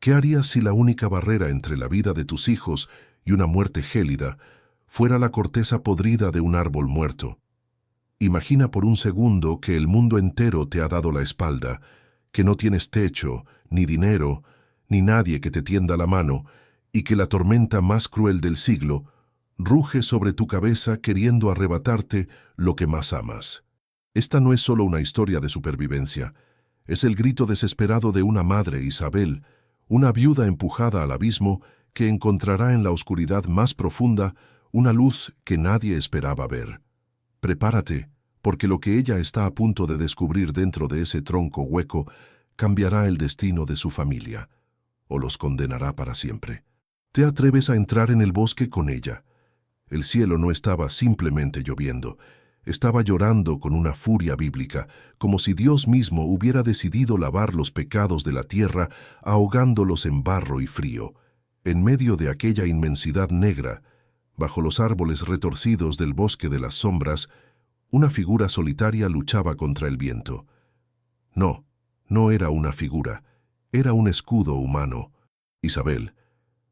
¿Qué harías si la única barrera entre la vida de tus hijos y una muerte gélida fuera la corteza podrida de un árbol muerto? Imagina por un segundo que el mundo entero te ha dado la espalda, que no tienes techo, ni dinero, ni nadie que te tienda la mano, y que la tormenta más cruel del siglo ruge sobre tu cabeza queriendo arrebatarte lo que más amas. Esta no es solo una historia de supervivencia, es el grito desesperado de una madre, Isabel, una viuda empujada al abismo que encontrará en la oscuridad más profunda una luz que nadie esperaba ver. Prepárate, porque lo que ella está a punto de descubrir dentro de ese tronco hueco cambiará el destino de su familia, o los condenará para siempre. ¿Te atreves a entrar en el bosque con ella? El cielo no estaba simplemente lloviendo, estaba llorando con una furia bíblica, como si Dios mismo hubiera decidido lavar los pecados de la tierra, ahogándolos en barro y frío. En medio de aquella inmensidad negra, bajo los árboles retorcidos del bosque de las sombras, una figura solitaria luchaba contra el viento. No, no era una figura, era un escudo humano. Isabel,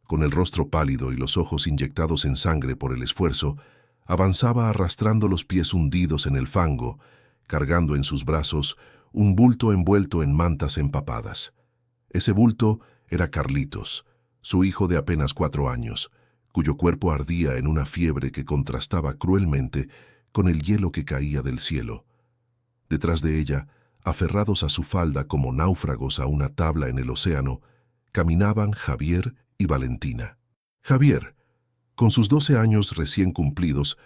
con el rostro pálido y los ojos inyectados en sangre por el esfuerzo, avanzaba arrastrando los pies hundidos en el fango, cargando en sus brazos un bulto envuelto en mantas empapadas. Ese bulto era Carlitos, su hijo de apenas 4 años, cuyo cuerpo ardía en una fiebre que contrastaba cruelmente con el hielo que caía del cielo. Detrás de ella, aferrados a su falda como náufragos a una tabla en el océano, caminaban Javier y Valentina. Javier, con sus 12 años recién cumplidos,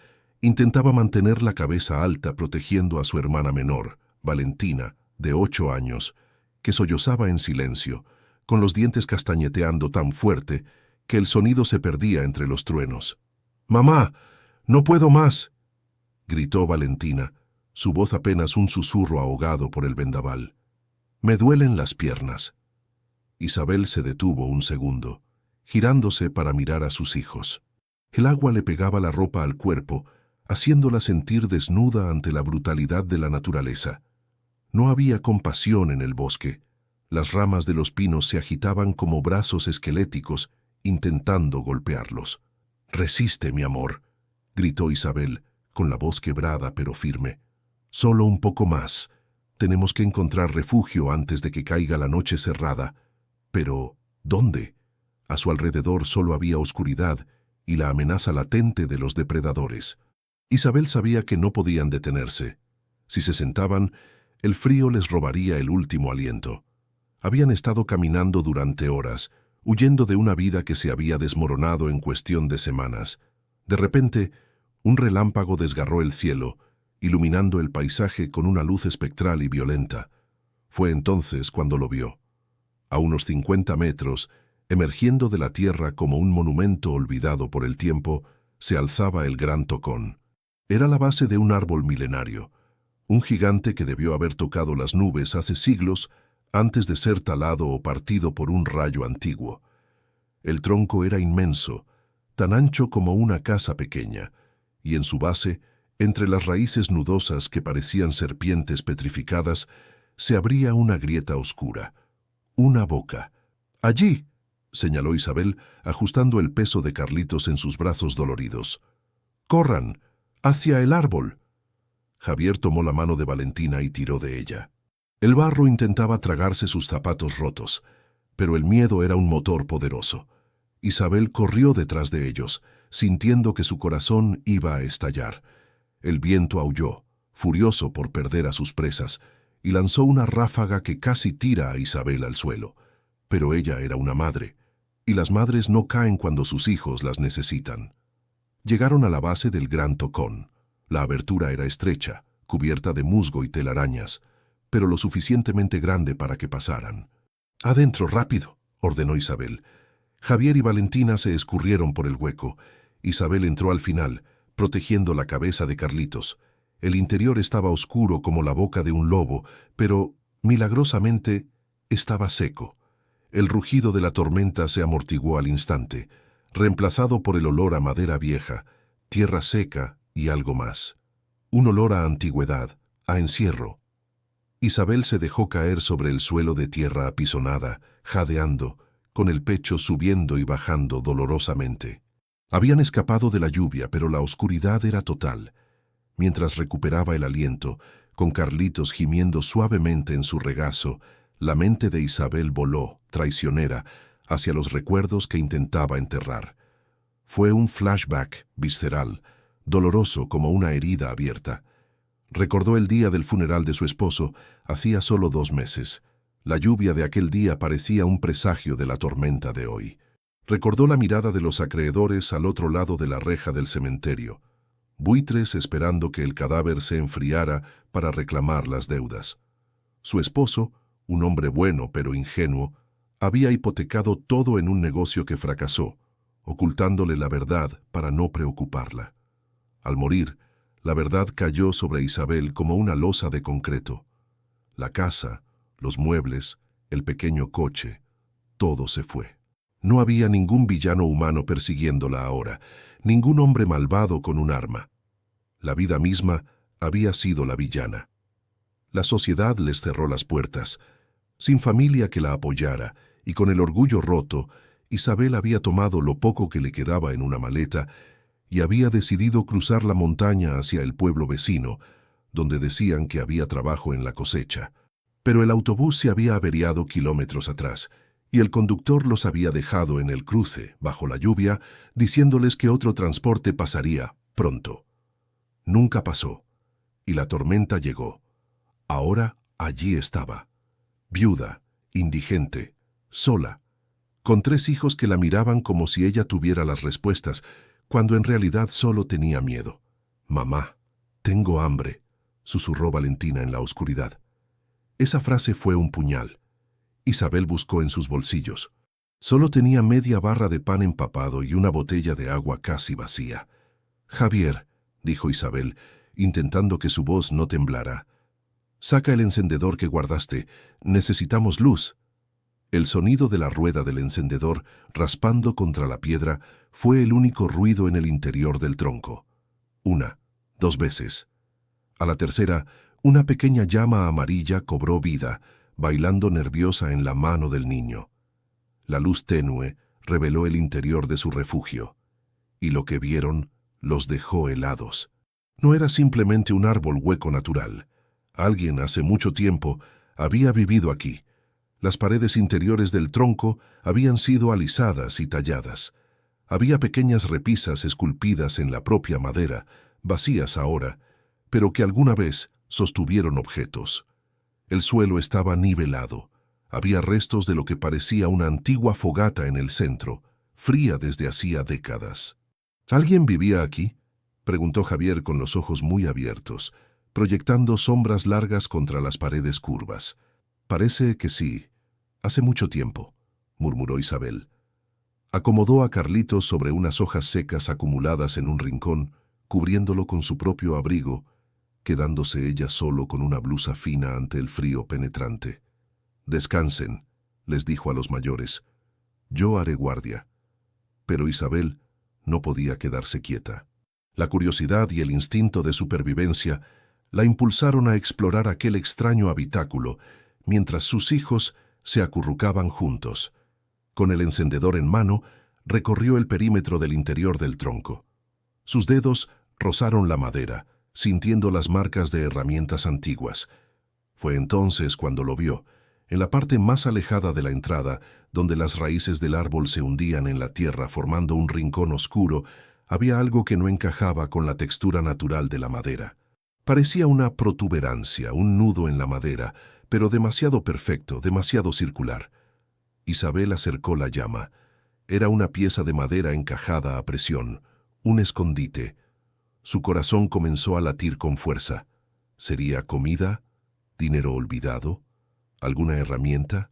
intentaba mantener la cabeza alta protegiendo a su hermana menor, Valentina, de 8 años, que sollozaba en silencio, con los dientes castañeteando tan fuerte que el sonido se perdía entre los truenos. «¡Mamá! ¡No puedo más!», gritó Valentina, su voz apenas un susurro ahogado por el vendaval. «Me duelen las piernas». Isabel se detuvo un segundo, girándose para mirar a sus hijos. El agua le pegaba la ropa al cuerpo, haciéndola sentir desnuda ante la brutalidad de la naturaleza. No había compasión en el bosque. Las ramas de los pinos se agitaban como brazos esqueléticos, intentando golpearlos. «Resiste, mi amor», gritó Isabel, con la voz quebrada pero firme. «Solo un poco más. Tenemos que encontrar refugio antes de que caiga la noche cerrada». Pero, ¿dónde? A su alrededor solo había oscuridad y la amenaza latente de los depredadores. Isabel sabía que no podían detenerse. Si se sentaban, el frío les robaría el último aliento. Habían estado caminando durante horas, huyendo de una vida que se había desmoronado en cuestión de semanas. De repente, un relámpago desgarró el cielo, iluminando el paisaje con una luz espectral y violenta. Fue entonces cuando lo vio. A unos 50 metros, emergiendo de la tierra como un monumento olvidado por el tiempo, se alzaba el Gran Tocón. Era la base de un árbol milenario, un gigante que debió haber tocado las nubes hace siglos antes de ser talado o partido por un rayo antiguo. El tronco era inmenso, tan ancho como una casa pequeña, y en su base, entre las raíces nudosas que parecían serpientes petrificadas, se abría una grieta oscura, una boca. «Allí», señaló Isabel, ajustando el peso de Carlitos en sus brazos doloridos. «¡Corran! ¡Hacia el árbol!». Javier tomó la mano de Valentina y tiró de ella. El barro intentaba tragarse sus zapatos rotos, pero el miedo era un motor poderoso. Isabel corrió detrás de ellos, sintiendo que su corazón iba a estallar. El viento aulló, furioso por perder a sus presas, y lanzó una ráfaga que casi tira a Isabel al suelo. Pero ella era una madre, y las madres no caen cuando sus hijos las necesitan. Llegaron a la base del Gran Tocón. La abertura era estrecha, cubierta de musgo y telarañas, pero lo suficientemente grande para que pasaran. «¡Adentro, rápido!», ordenó Isabel. Javier y Valentina se escurrieron por el hueco. Isabel entró al final, protegiendo la cabeza de Carlitos. El interior estaba oscuro como la boca de un lobo, pero, milagrosamente, estaba seco. El rugido de la tormenta se amortiguó al instante, reemplazado por el olor a madera vieja, tierra seca y algo más. Un olor a antigüedad, a encierro. Isabel se dejó caer sobre el suelo de tierra apisonada, jadeando, con el pecho subiendo y bajando dolorosamente. Habían escapado de la lluvia, pero la oscuridad era total. Mientras recuperaba el aliento, con Carlitos gimiendo suavemente en su regazo, la mente de Isabel voló, traicionera, hacia los recuerdos que intentaba enterrar. Fue un flashback visceral, doloroso como una herida abierta. Recordó el día del funeral de su esposo, hacía solo 2 meses. La lluvia de aquel día parecía un presagio de la tormenta de hoy. Recordó la mirada de los acreedores al otro lado de la reja del cementerio, buitres esperando que el cadáver se enfriara para reclamar las deudas. Su esposo, un hombre bueno pero ingenuo, había hipotecado todo en un negocio que fracasó, ocultándole la verdad para no preocuparla. Al morir, la verdad cayó sobre Isabel como una losa de concreto. La casa, los muebles, el pequeño coche, todo se fue. No había ningún villano humano persiguiéndola ahora, ningún hombre malvado con un arma. La vida misma había sido la villana. La sociedad les cerró las puertas. Sin familia que la apoyara, y con el orgullo roto, Isabel había tomado lo poco que le quedaba en una maleta y había decidido cruzar la montaña hacia el pueblo vecino, donde decían que había trabajo en la cosecha. Pero el autobús se había averiado kilómetros atrás, y el conductor los había dejado en el cruce, bajo la lluvia, diciéndoles que otro transporte pasaría pronto. Nunca pasó, y la tormenta llegó. Ahora allí estaba, viuda, indigente, sola, con 3 hijos que la miraban como si ella tuviera las respuestas, cuando en realidad solo tenía miedo. «Mamá, tengo hambre», susurró Valentina en la oscuridad. Esa frase fue un puñal. Isabel buscó en sus bolsillos. Solo tenía media barra de pan empapado y una botella de agua casi vacía. «Javier», dijo Isabel, intentando que su voz no temblara, «saca el encendedor que guardaste. Necesitamos luz». El sonido de la rueda del encendedor, raspando contra la piedra, fue el único ruido en el interior del tronco. 1, 2 veces. A la tercera, una pequeña llama amarilla cobró vida, bailando nerviosa en la mano del niño. La luz tenue reveló el interior de su refugio, y lo que vieron los dejó helados. No era simplemente un árbol hueco natural. Alguien hace mucho tiempo había vivido aquí. Las paredes interiores del tronco habían sido alisadas y talladas. Había pequeñas repisas esculpidas en la propia madera, vacías ahora, pero que alguna vez sostuvieron objetos. El suelo estaba nivelado. Había restos de lo que parecía una antigua fogata en el centro, fría desde hacía décadas. ¿Alguien vivía aquí?, preguntó Javier con los ojos muy abiertos, proyectando sombras largas contra las paredes curvas. «Parece que sí. Hace mucho tiempo», murmuró Isabel. Acomodó a Carlitos sobre unas hojas secas acumuladas en un rincón, cubriéndolo con su propio abrigo, quedándose ella solo con una blusa fina ante el frío penetrante. «Descansen», les dijo a los mayores. «Yo haré guardia». Pero Isabel no podía quedarse quieta. La curiosidad y el instinto de supervivencia la impulsaron a explorar aquel extraño habitáculo, mientras sus hijos se acurrucaban juntos. Con el encendedor en mano, recorrió el perímetro del interior del tronco. Sus dedos rozaron la madera, sintiendo las marcas de herramientas antiguas. Fue entonces cuando lo vio, en la parte más alejada de la entrada, donde las raíces del árbol se hundían en la tierra formando un rincón oscuro. Había algo que no encajaba con la textura natural de la madera. Parecía una protuberancia, un nudo en la madera, pero demasiado perfecto, demasiado circular. Isabel acercó la llama. Era una pieza de madera encajada a presión, un escondite. Su corazón comenzó a latir con fuerza. ¿Sería comida? ¿Dinero olvidado? ¿Alguna herramienta?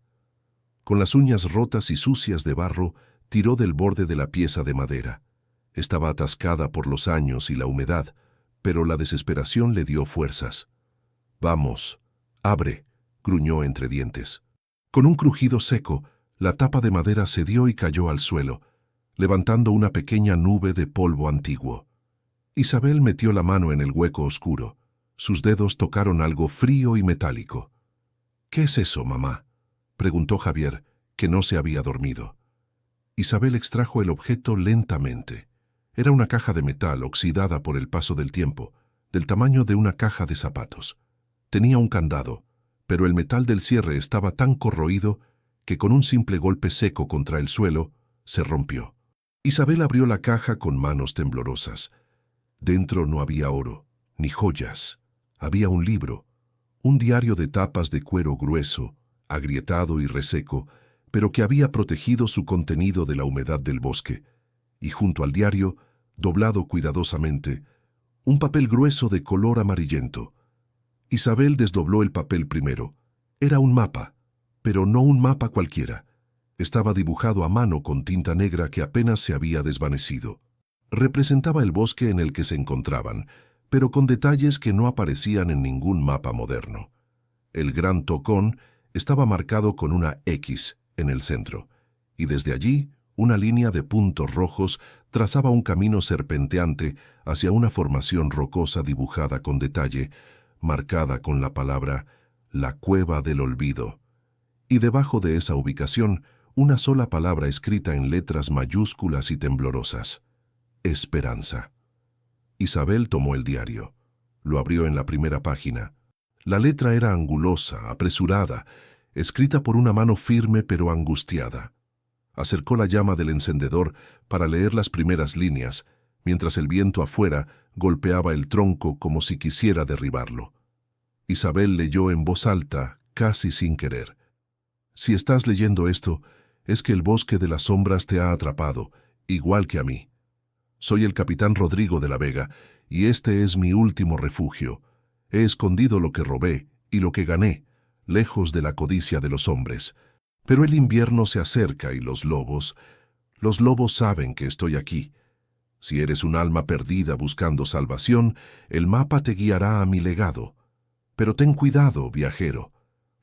Con las uñas rotas y sucias de barro, tiró del borde de la pieza de madera. Estaba atascada por los años y la humedad, pero la desesperación le dio fuerzas. «Vamos, abre», gruñó entre dientes. Con un crujido seco, la tapa de madera cedió y cayó al suelo, levantando una pequeña nube de polvo antiguo. Isabel metió la mano en el hueco oscuro. Sus dedos tocaron algo frío y metálico. «¿Qué es eso, mamá?», preguntó Javier, que no se había dormido. Isabel extrajo el objeto lentamente. Era una caja de metal oxidada por el paso del tiempo, del tamaño de una caja de zapatos. Tenía un candado, pero el metal del cierre estaba tan corroído que con un simple golpe seco contra el suelo, se rompió. Isabel abrió la caja con manos temblorosas. Dentro no había oro, ni joyas. Había un libro, un diario de tapas de cuero grueso, agrietado y reseco, pero que había protegido su contenido de la humedad del bosque, y junto al diario, doblado cuidadosamente, un papel grueso de color amarillento. Isabel desdobló el papel primero. Era un mapa, pero no un mapa cualquiera. Estaba dibujado a mano con tinta negra que apenas se había desvanecido. Representaba el bosque en el que se encontraban, pero con detalles que no aparecían en ningún mapa moderno. El Gran Tocón estaba marcado con una X en el centro, y desde allí una línea de puntos rojos trazaba un camino serpenteante hacia una formación rocosa dibujada con detalle, marcada con la palabra «La Cueva del Olvido». Y debajo de esa ubicación, una sola palabra escrita en letras mayúsculas y temblorosas: Esperanza. Isabel tomó el diario. Lo abrió en la primera página. La letra era angulosa, apresurada, escrita por una mano firme pero angustiada. Acercó la llama del encendedor para leer las primeras líneas, mientras el viento afuera golpeaba el tronco como si quisiera derribarlo. Isabel leyó en voz alta, casi sin querer. Si estás leyendo esto, es que el bosque de las sombras te ha atrapado, igual que a mí. Soy el capitán Rodrigo de la Vega, y este es mi último refugio. He escondido lo que robé y lo que gané, lejos de la codicia de los hombres. Pero el invierno se acerca y los lobos saben que estoy aquí. Si eres un alma perdida buscando salvación, el mapa te guiará a mi legado. Pero ten cuidado, viajero.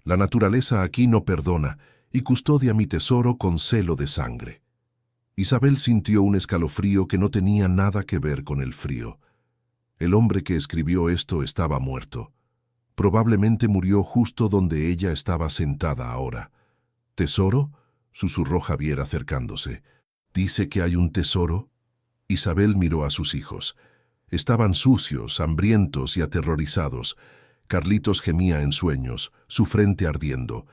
La naturaleza aquí no perdona y custodia mi tesoro con celo de sangre. Isabel sintió un escalofrío que no tenía nada que ver con el frío. El hombre que escribió esto estaba muerto. Probablemente murió justo donde ella estaba sentada ahora. ¿Tesoro?, susurró Javier acercándose. ¿Dice que hay un tesoro? Isabel miró a sus hijos. Estaban sucios, hambrientos y aterrorizados. Carlitos gemía en sueños, su frente ardiendo.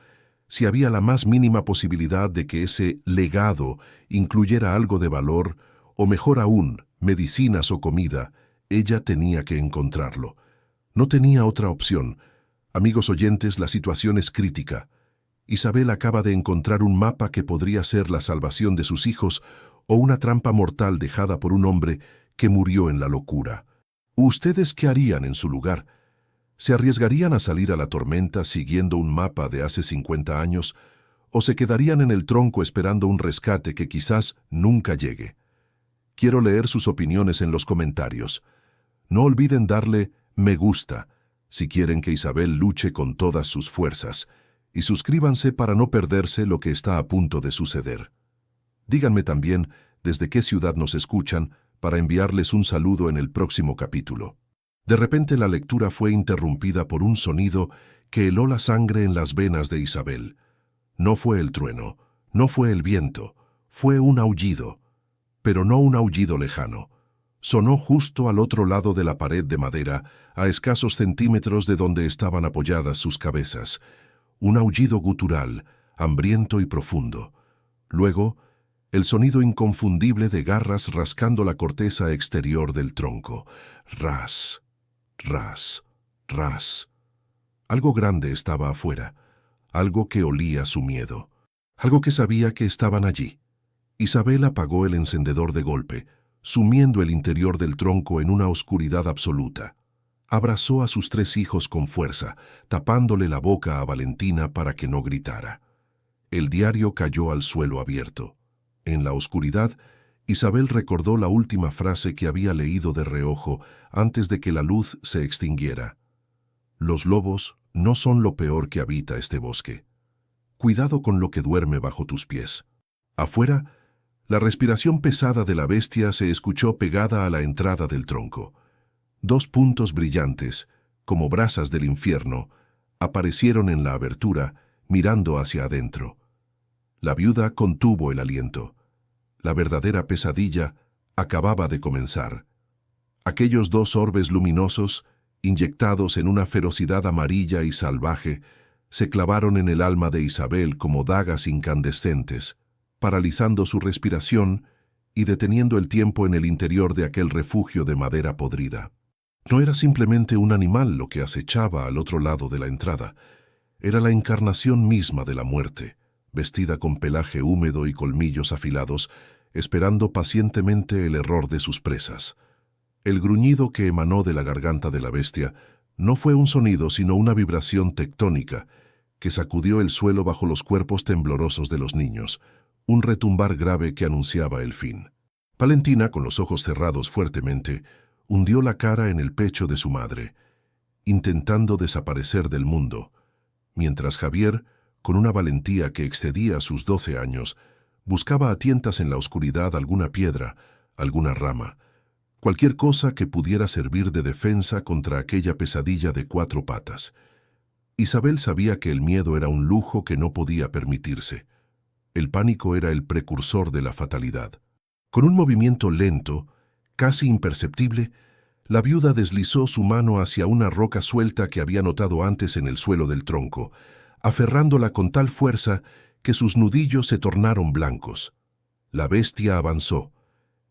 Si había la más mínima posibilidad de que ese legado incluyera algo de valor, o mejor aún, medicinas o comida, ella tenía que encontrarlo. No tenía otra opción. Amigos oyentes, la situación es crítica. Isabel acaba de encontrar un mapa que podría ser la salvación de sus hijos o una trampa mortal dejada por un hombre que murió en la locura. ¿Ustedes qué harían en su lugar? ¿Se arriesgarían a salir a la tormenta siguiendo un mapa de hace 50 años o se quedarían en el tronco esperando un rescate que quizás nunca llegue? Quiero leer sus opiniones en los comentarios. No olviden darle me gusta si quieren que Isabel luche con todas sus fuerzas, y suscríbanse para no perderse lo que está a punto de suceder. Díganme también desde qué ciudad nos escuchan para enviarles un saludo en el próximo capítulo. De repente la lectura fue interrumpida por un sonido que heló la sangre en las venas de Isabel. No fue el trueno, no fue el viento, fue un aullido, pero no un aullido lejano. Sonó justo al otro lado de la pared de madera, a escasos centímetros de donde estaban apoyadas sus cabezas. Un aullido gutural, hambriento y profundo. Luego, el sonido inconfundible de garras rascando la corteza exterior del tronco. Ras, ras, ras. Algo grande estaba afuera, algo que olía su miedo, algo que sabía que estaban allí. Isabel apagó el encendedor de golpe, sumiendo el interior del tronco en una oscuridad absoluta. Abrazó a sus 3 hijos con fuerza, tapándole la boca a Valentina para que no gritara. El diario cayó al suelo abierto. En la oscuridad, Isabel recordó la última frase que había leído de reojo antes de que la luz se extinguiera. Los lobos no son lo peor que habita este bosque. Cuidado con lo que duerme bajo tus pies. Afuera, la respiración pesada de la bestia se escuchó pegada a la entrada del tronco. 2 puntos brillantes, como brasas del infierno, aparecieron en la abertura, mirando hacia adentro. La viuda contuvo el aliento. La verdadera pesadilla acababa de comenzar. Aquellos dos orbes luminosos, inyectados en una ferocidad amarilla y salvaje, se clavaron en el alma de Isabel como dagas incandescentes, paralizando su respiración y deteniendo el tiempo en el interior de aquel refugio de madera podrida. No era simplemente un animal lo que acechaba al otro lado de la entrada, era la encarnación misma de la muerte, vestida con pelaje húmedo y colmillos afilados, esperando pacientemente el error de sus presas. El gruñido que emanó de la garganta de la bestia no fue un sonido sino una vibración tectónica que sacudió el suelo bajo los cuerpos temblorosos de los niños, un retumbar grave que anunciaba el fin. Valentina, con los ojos cerrados fuertemente, hundió la cara en el pecho de su madre, intentando desaparecer del mundo, mientras Javier, con una valentía que excedía sus 12 años, buscaba a tientas en la oscuridad alguna piedra, alguna rama, cualquier cosa que pudiera servir de defensa contra aquella pesadilla de 4 patas. Isabel sabía que el miedo era un lujo que no podía permitirse. El pánico era el precursor de la fatalidad. Con un movimiento lento, casi imperceptible, la viuda deslizó su mano hacia una roca suelta que había notado antes en el suelo del tronco, aferrándola con tal fuerza que sus nudillos se tornaron blancos. La bestia avanzó.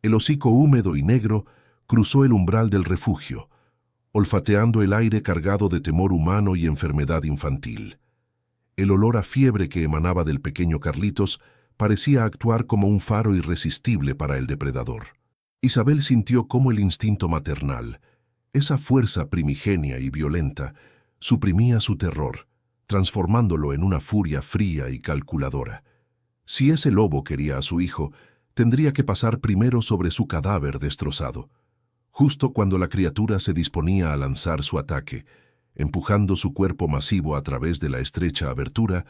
El hocico húmedo y negro cruzó el umbral del refugio, olfateando el aire cargado de temor humano y enfermedad infantil. El olor a fiebre que emanaba del pequeño Carlitos parecía actuar como un faro irresistible para el depredador. Isabel sintió cómo el instinto maternal, esa fuerza primigenia y violenta, suprimía su terror, transformándolo en una furia fría y calculadora. Si ese lobo quería a su hijo, tendría que pasar primero sobre su cadáver destrozado. Justo cuando la criatura se disponía a lanzar su ataque, empujando su cuerpo masivo a través de la estrecha abertura,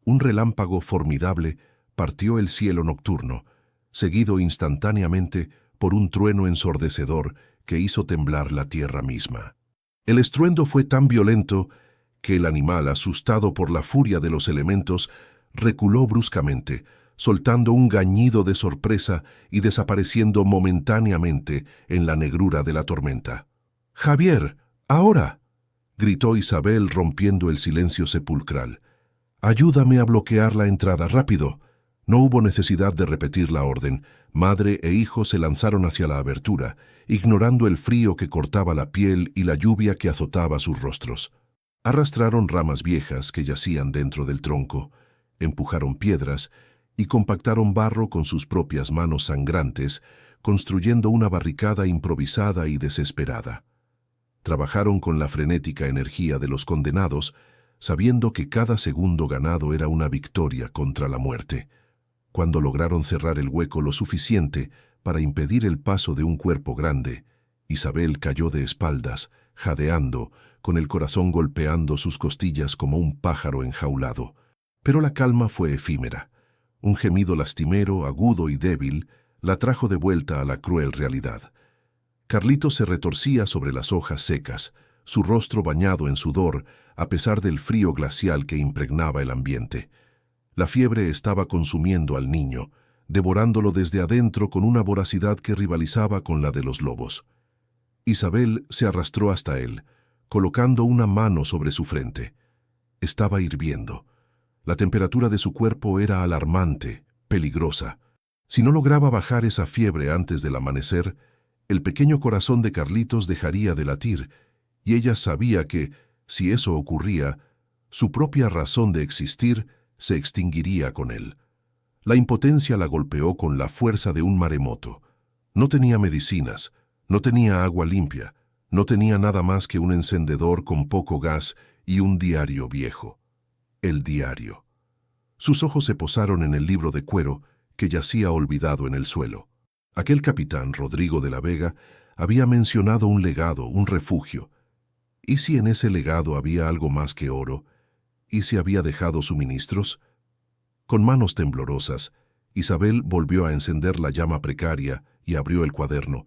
un relámpago formidable partió el cielo nocturno, seguido instantáneamente por un trueno ensordecedor que hizo temblar la tierra misma. El estruendo fue tan violento que el animal, asustado por la furia de los elementos, reculó bruscamente, soltando un gañido de sorpresa y desapareciendo momentáneamente en la negrura de la tormenta. «¡Javier! ¡Ahora!», gritó Isabel rompiendo el silencio sepulcral. «Ayúdame a bloquear la entrada, rápido». No hubo necesidad de repetir la orden. Madre e hijo se lanzaron hacia la abertura, ignorando el frío que cortaba la piel y la lluvia que azotaba sus rostros. Arrastraron ramas viejas que yacían dentro del tronco, empujaron piedras y compactaron barro con sus propias manos sangrantes, construyendo una barricada improvisada y desesperada. Trabajaron con la frenética energía de los condenados, sabiendo que cada segundo ganado era una victoria contra la muerte. Cuando lograron cerrar el hueco lo suficiente para impedir el paso de un cuerpo grande, Isabel cayó de espaldas, jadeando, con el corazón golpeando sus costillas como un pájaro enjaulado. Pero la calma fue efímera. Un gemido lastimero, agudo y débil, la trajo de vuelta a la cruel realidad. Carlitos se retorcía sobre las hojas secas, su rostro bañado en sudor, a pesar del frío glacial que impregnaba el ambiente. La fiebre estaba consumiendo al niño, devorándolo desde adentro con una voracidad que rivalizaba con la de los lobos. Isabel se arrastró hasta él, colocando una mano sobre su frente. Estaba hirviendo. La temperatura de su cuerpo era alarmante, peligrosa. Si no lograba bajar esa fiebre antes del amanecer, el pequeño corazón de Carlitos dejaría de latir, y ella sabía que, si eso ocurría, su propia razón de existir se extinguiría con él. La impotencia la golpeó con la fuerza de un maremoto. No tenía medicinas, no tenía agua limpia, no tenía nada más que un encendedor con poco gas y un diario viejo. El diario. Sus ojos se posaron en el libro de cuero que yacía olvidado en el suelo. Aquel capitán, Rodrigo de la Vega, había mencionado un legado, un refugio. ¿Y si en ese legado había algo más que oro? ¿Y si había dejado suministros? Con manos temblorosas, Isabel volvió a encender la llama precaria y abrió el cuaderno,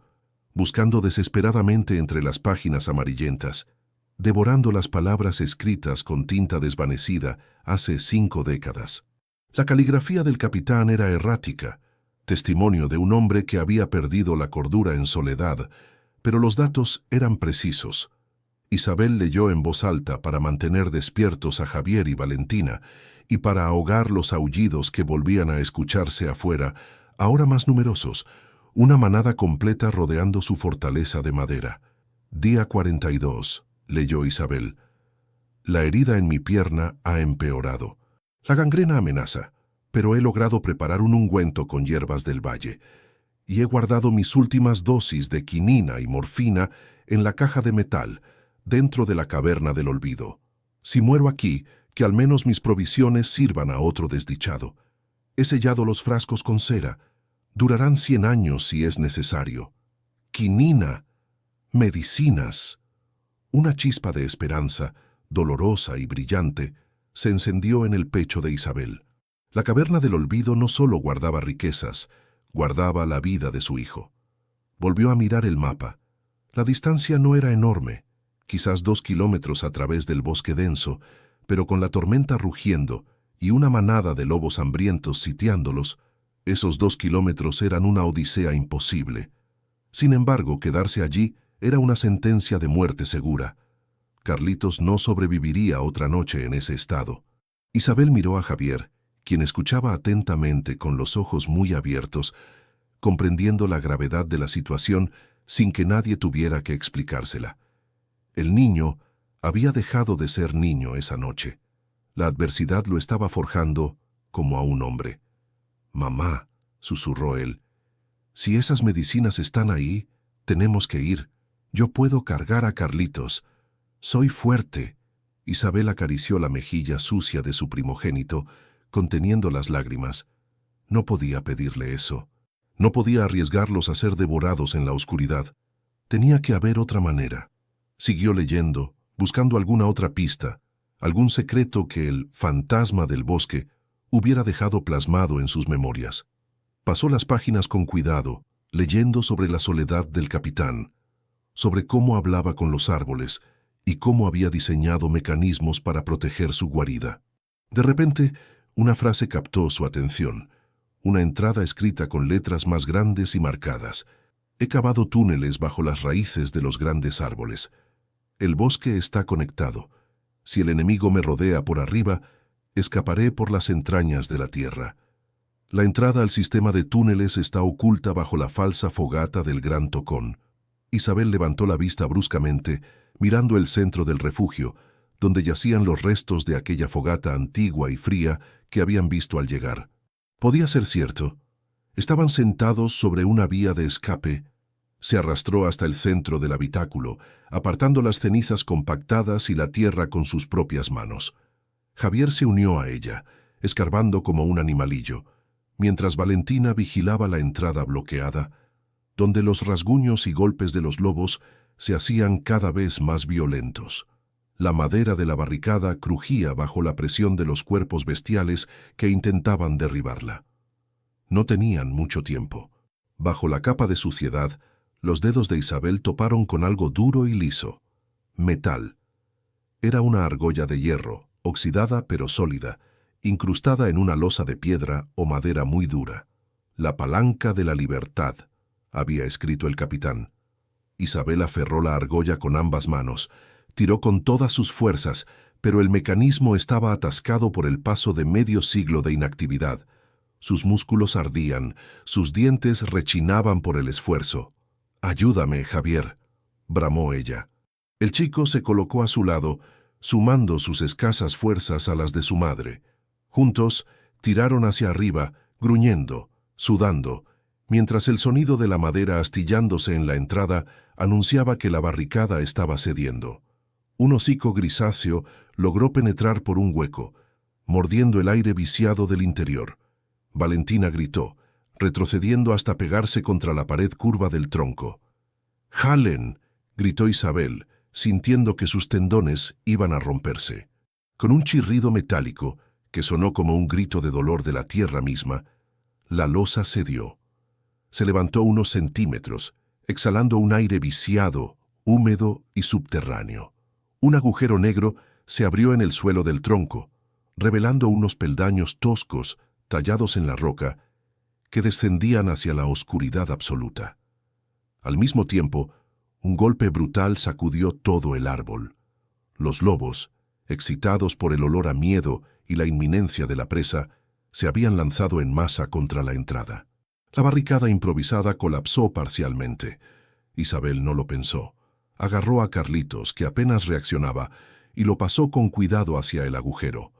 buscando desesperadamente entre las páginas amarillentas, devorando las palabras escritas con tinta desvanecida hace 5 décadas. La caligrafía del capitán era errática, testimonio de un hombre que había perdido la cordura en soledad, pero los datos eran precisos. Isabel leyó en voz alta para mantener despiertos a Javier y Valentina y para ahogar los aullidos que volvían a escucharse afuera, ahora más numerosos, una manada completa rodeando su fortaleza de madera. Día 42, leyó Isabel. La herida en mi pierna ha empeorado. La gangrena amenaza, pero he logrado preparar un ungüento con hierbas del valle y he guardado mis últimas dosis de quinina y morfina en la caja de metal, dentro de la caverna del olvido. Si muero aquí, que al menos mis provisiones sirvan a otro desdichado. He sellado los frascos con cera. Durarán 100 años si es necesario. Quinina, medicinas. Una chispa de esperanza, dolorosa y brillante, se encendió en el pecho de Isabel. La caverna del olvido no solo guardaba riquezas, guardaba la vida de su hijo. Volvió a mirar el mapa. La distancia no era enorme, quizás 2 kilómetros a través del bosque denso, pero con la tormenta rugiendo y una manada de lobos hambrientos sitiándolos, esos 2 kilómetros eran una odisea imposible. Sin embargo, quedarse allí era una sentencia de muerte segura. Carlitos no sobreviviría otra noche en ese estado. Isabel miró a Javier, quien escuchaba atentamente con los ojos muy abiertos, comprendiendo la gravedad de la situación sin que nadie tuviera que explicársela. El niño había dejado de ser niño esa noche. La adversidad lo estaba forjando como a un hombre. «Mamá», susurró él, «si esas medicinas están ahí, tenemos que ir. Yo puedo cargar a Carlitos. Soy fuerte». Isabel acarició la mejilla sucia de su primogénito, conteniendo las lágrimas. No podía pedirle eso. No podía arriesgarlos a ser devorados en la oscuridad. Tenía que haber otra manera. Siguió leyendo, buscando alguna otra pista, algún secreto que el fantasma del bosque hubiera dejado plasmado en sus memorias. Pasó las páginas con cuidado, leyendo sobre la soledad del capitán, sobre cómo hablaba con los árboles y cómo había diseñado mecanismos para proteger su guarida. De repente, una frase captó su atención, una entrada escrita con letras más grandes y marcadas. «He cavado túneles bajo las raíces de los grandes árboles. El bosque está conectado. Si el enemigo me rodea por arriba, escaparé por las entrañas de la tierra. La entrada al sistema de túneles está oculta bajo la falsa fogata del Gran Tocón». Isabel levantó la vista bruscamente, mirando el centro del refugio, donde yacían los restos de aquella fogata antigua y fría que habían visto al llegar. Podía ser cierto. Estaban sentados sobre una vía de escape. Se arrastró hasta el centro del habitáculo, apartando las cenizas compactadas y la tierra con sus propias manos. Javier se unió a ella, escarbando como un animalillo, mientras Valentina vigilaba la entrada bloqueada, donde los rasguños y golpes de los lobos se hacían cada vez más violentos. La madera de la barricada crujía bajo la presión de los cuerpos bestiales que intentaban derribarla. No tenían mucho tiempo. Bajo la capa de suciedad, los dedos de Isabel toparon con algo duro y liso. Metal. Era una argolla de hierro, oxidada pero sólida, incrustada en una losa de piedra o madera muy dura. «La palanca de la libertad», había escrito el capitán. Isabel aferró la argolla con ambas manos, tiró con todas sus fuerzas, pero el mecanismo estaba atascado por el paso de medio siglo de inactividad. Sus músculos ardían, sus dientes rechinaban por el esfuerzo. «Ayúdame, Javier», bramó ella. El chico se colocó a su lado, sumando sus escasas fuerzas a las de su madre. Juntos tiraron hacia arriba, gruñendo, sudando, mientras el sonido de la madera astillándose en la entrada anunciaba que la barricada estaba cediendo. Un hocico grisáceo logró penetrar por un hueco, mordiendo el aire viciado del interior. Valentina gritó, retrocediendo hasta pegarse contra la pared curva del tronco. «¡Jalen!», gritó Isabel, sintiendo que sus tendones iban a romperse. Con un chirrido metálico, que sonó como un grito de dolor de la tierra misma, la losa cedió. Se levantó unos centímetros, exhalando un aire viciado, húmedo y subterráneo. Un agujero negro se abrió en el suelo del tronco, revelando unos peldaños toscos tallados en la roca, que descendían hacia la oscuridad absoluta. Al mismo tiempo, un golpe brutal sacudió todo el árbol. Los lobos, excitados por el olor a miedo y la inminencia de la presa, se habían lanzado en masa contra la entrada. La barricada improvisada colapsó parcialmente. Isabel no lo pensó. Agarró a Carlitos, que apenas reaccionaba, y lo pasó con cuidado hacia el agujero.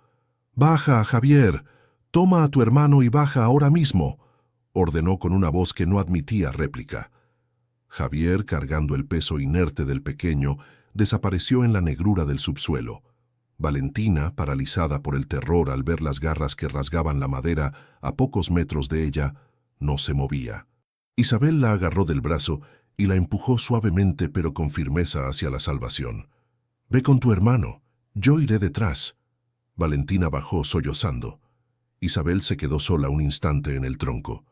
«¡Baja, Javier! Toma a tu hermano y baja ahora mismo», ordenó con una voz que no admitía réplica. Javier, cargando el peso inerte del pequeño, desapareció en la negrura del subsuelo. Valentina, paralizada por el terror al ver las garras que rasgaban la madera a pocos metros de ella, no se movía. Isabel la agarró del brazo y la empujó suavemente pero con firmeza hacia la salvación. «Ve con tu hermano, yo iré detrás». Valentina bajó sollozando. Isabel se quedó sola un instante en el tronco.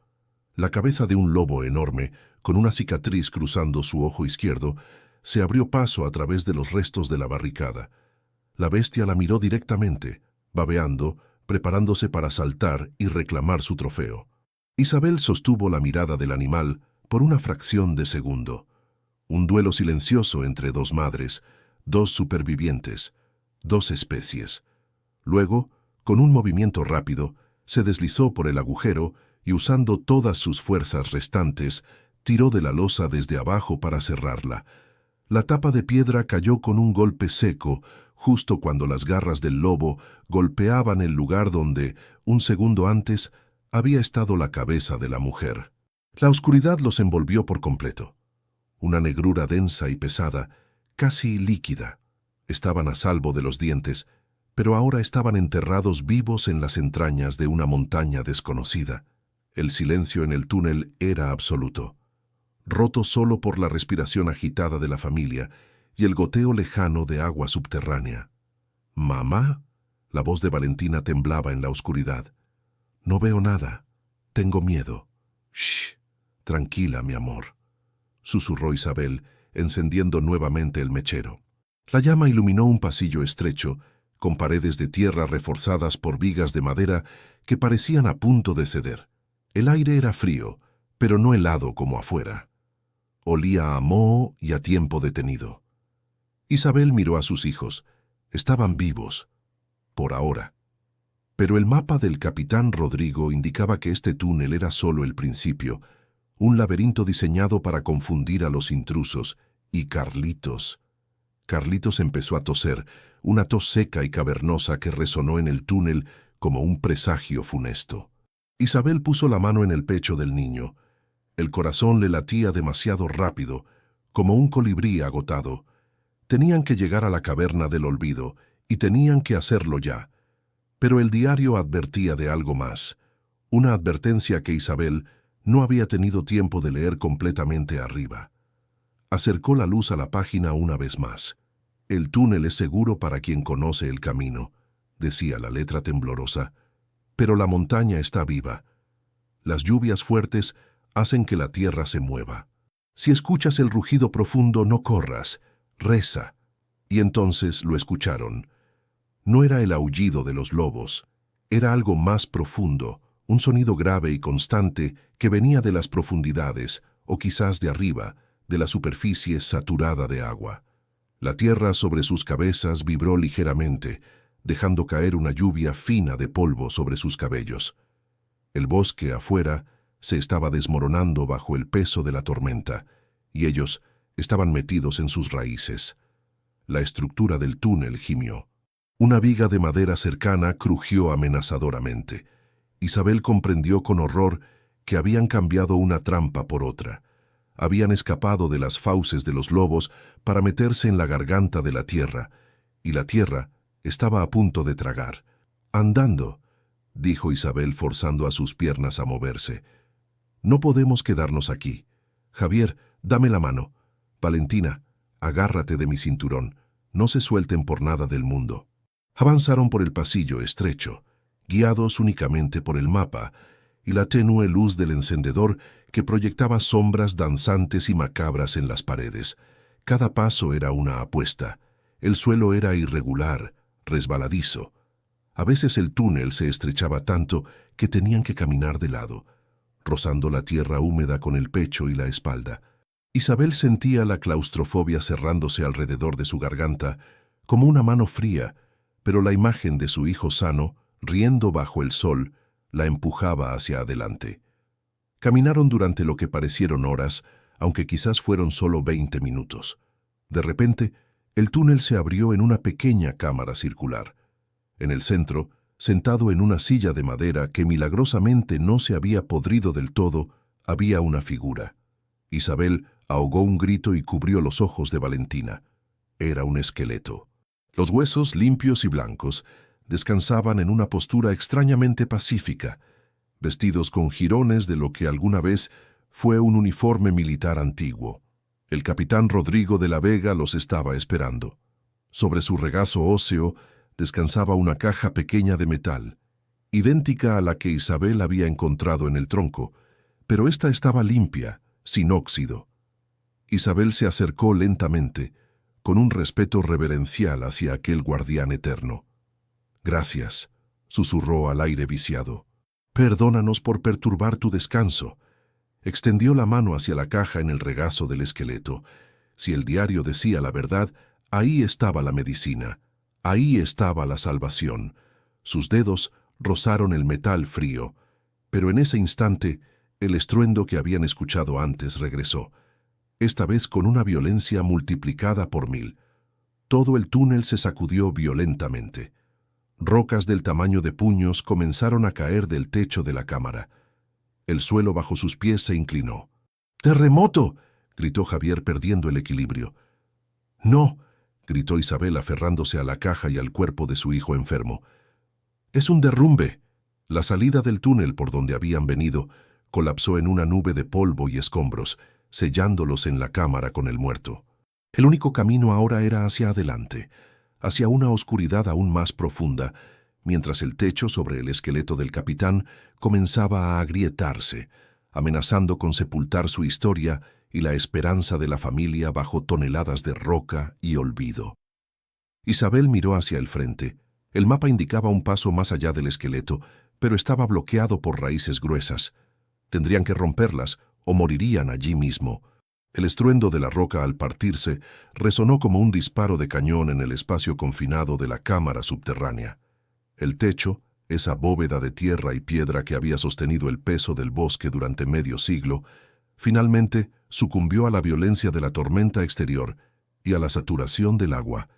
La cabeza de un lobo enorme, con una cicatriz cruzando su ojo izquierdo, se abrió paso a través de los restos de la barricada. La bestia la miró directamente, babeando, preparándose para saltar y reclamar su trofeo. Isabel sostuvo la mirada del animal por una fracción de segundo. Un duelo silencioso entre dos madres, dos supervivientes, dos especies. Luego, con un movimiento rápido, se deslizó por el agujero y, usando todas sus fuerzas restantes, tiró de la losa desde abajo para cerrarla. La tapa de piedra cayó con un golpe seco, justo cuando las garras del lobo golpeaban el lugar donde, un segundo antes, había estado la cabeza de la mujer. La oscuridad los envolvió por completo. Una negrura densa y pesada, casi líquida. Estaban a salvo de los dientes, pero ahora estaban enterrados vivos en las entrañas de una montaña desconocida. El silencio en el túnel era absoluto, roto solo por la respiración agitada de la familia y el goteo lejano de agua subterránea. «¿Mamá?» La voz de Valentina temblaba en la oscuridad. «No veo nada. Tengo miedo». «Shh. Tranquila, mi amor», susurró Isabel, encendiendo nuevamente el mechero. La llama iluminó un pasillo estrecho, con paredes de tierra reforzadas por vigas de madera que parecían a punto de ceder. El aire era frío, pero no helado como afuera. Olía a moho y a tiempo detenido. Isabel miró a sus hijos. Estaban vivos, por ahora. Pero el mapa del capitán Rodrigo indicaba que este túnel era solo el principio, un laberinto diseñado para confundir a los intrusos, y Carlitos. Carlitos empezó a toser, una tos seca y cavernosa que resonó en el túnel como un presagio funesto. Isabel puso la mano en el pecho del niño. El corazón le latía demasiado rápido, como un colibrí agotado. Tenían que llegar a la caverna del olvido, y tenían que hacerlo ya. Pero el diario advertía de algo más, una advertencia que Isabel no había tenido tiempo de leer completamente arriba. Acercó la luz a la página una vez más. «El túnel es seguro para quien conoce el camino», decía la letra temblorosa, «pero la montaña está viva. Las lluvias fuertes hacen que la tierra se mueva. Si escuchas el rugido profundo, no corras, reza». Y entonces lo escucharon. No era el aullido de los lobos, era algo más profundo, un sonido grave y constante que venía de las profundidades, o quizás de arriba, de la superficie saturada de agua. La tierra sobre sus cabezas vibró ligeramente, dejando caer una lluvia fina de polvo sobre sus cabellos. El bosque afuera se estaba desmoronando bajo el peso de la tormenta, y ellos estaban metidos en sus raíces. La estructura del túnel gimió. Una viga de madera cercana crujió amenazadoramente. Isabel comprendió con horror que habían cambiado una trampa por otra. Habían escapado de las fauces de los lobos para meterse en la garganta de la tierra, y la tierra estaba a punto de tragar. «Andando», dijo Isabel forzando a sus piernas a moverse. «No podemos quedarnos aquí. Javier, dame la mano. Valentina, agárrate de mi cinturón. No se suelten por nada del mundo». Avanzaron por el pasillo estrecho, guiados únicamente por el mapa y la tenue luz del encendedor que proyectaba sombras danzantes y macabras en las paredes. Cada paso era una apuesta. El suelo era irregular, resbaladizo. A veces el túnel se estrechaba tanto que tenían que caminar de lado, rozando la tierra húmeda con el pecho y la espalda. Isabel sentía la claustrofobia cerrándose alrededor de su garganta como una mano fría, pero la imagen de su hijo sano, riendo bajo el sol, la empujaba hacia adelante. Caminaron durante lo que parecieron horas, aunque quizás fueron solo 20 minutos. De repente, el túnel se abrió en una pequeña cámara circular. En el centro, sentado en una silla de madera que milagrosamente no se había podrido del todo, había una figura. Isabel ahogó un grito y cubrió los ojos de Valentina. Era un esqueleto. Los huesos, limpios y blancos, descansaban en una postura extrañamente pacífica, vestidos con jirones de lo que alguna vez fue un uniforme militar antiguo. El capitán Rodrigo de la Vega los estaba esperando. Sobre su regazo óseo descansaba una caja pequeña de metal, idéntica a la que Isabel había encontrado en el tronco, pero esta estaba limpia, sin óxido. Isabel se acercó lentamente, con un respeto reverencial hacia aquel guardián eterno. «Gracias», susurró al aire viciado. «Perdónanos por perturbar tu descanso». Extendió la mano hacia la caja en el regazo del esqueleto. Si el diario decía la verdad, ahí estaba la medicina, ahí estaba la salvación. Sus dedos rozaron el metal frío, pero en ese instante el estruendo que habían escuchado antes regresó, esta vez con una violencia multiplicada por 1000. Todo el túnel se sacudió violentamente. Rocas del tamaño de puños comenzaron a caer del techo de la cámara. El suelo bajo sus pies se inclinó. «¡Terremoto!», gritó Javier perdiendo el equilibrio. «No», gritó Isabel aferrándose a la caja y al cuerpo de su hijo enfermo. «Es un derrumbe». La salida del túnel por donde habían venido colapsó en una nube de polvo y escombros, sellándolos en la cámara con el muerto. El único camino ahora era hacia adelante, hacia una oscuridad aún más profunda, mientras el techo sobre el esqueleto del capitán comenzaba a agrietarse, amenazando con sepultar su historia y la esperanza de la familia bajo toneladas de roca y olvido. Isabel miró hacia el frente. El mapa indicaba un paso más allá del esqueleto, pero estaba bloqueado por raíces gruesas. Tendrían que romperlas o morirían allí mismo. El estruendo de la roca al partirse resonó como un disparo de cañón en el espacio confinado de la cámara subterránea. El techo, esa bóveda de tierra y piedra que había sostenido el peso del bosque durante medio siglo, finalmente sucumbió a la violencia de la tormenta exterior y a la saturación del agua.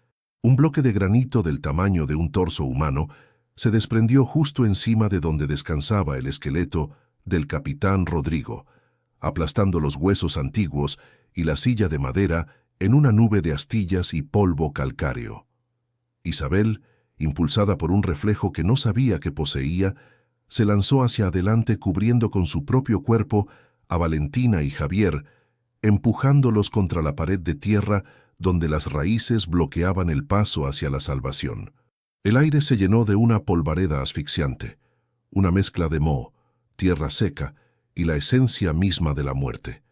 Un bloque de granito del tamaño de un torso humano se desprendió justo encima de donde descansaba el esqueleto del capitán Rodrigo, aplastando los huesos antiguos y la silla de madera en una nube de astillas y polvo calcáreo. Isabel, impulsada por un reflejo que no sabía que poseía, se lanzó hacia adelante cubriendo con su propio cuerpo a Valentina y Javier, empujándolos contra la pared de tierra donde las raíces bloqueaban el paso hacia la salvación. El aire se llenó de una polvareda asfixiante, una mezcla de moho, tierra seca y la esencia misma de la muerte.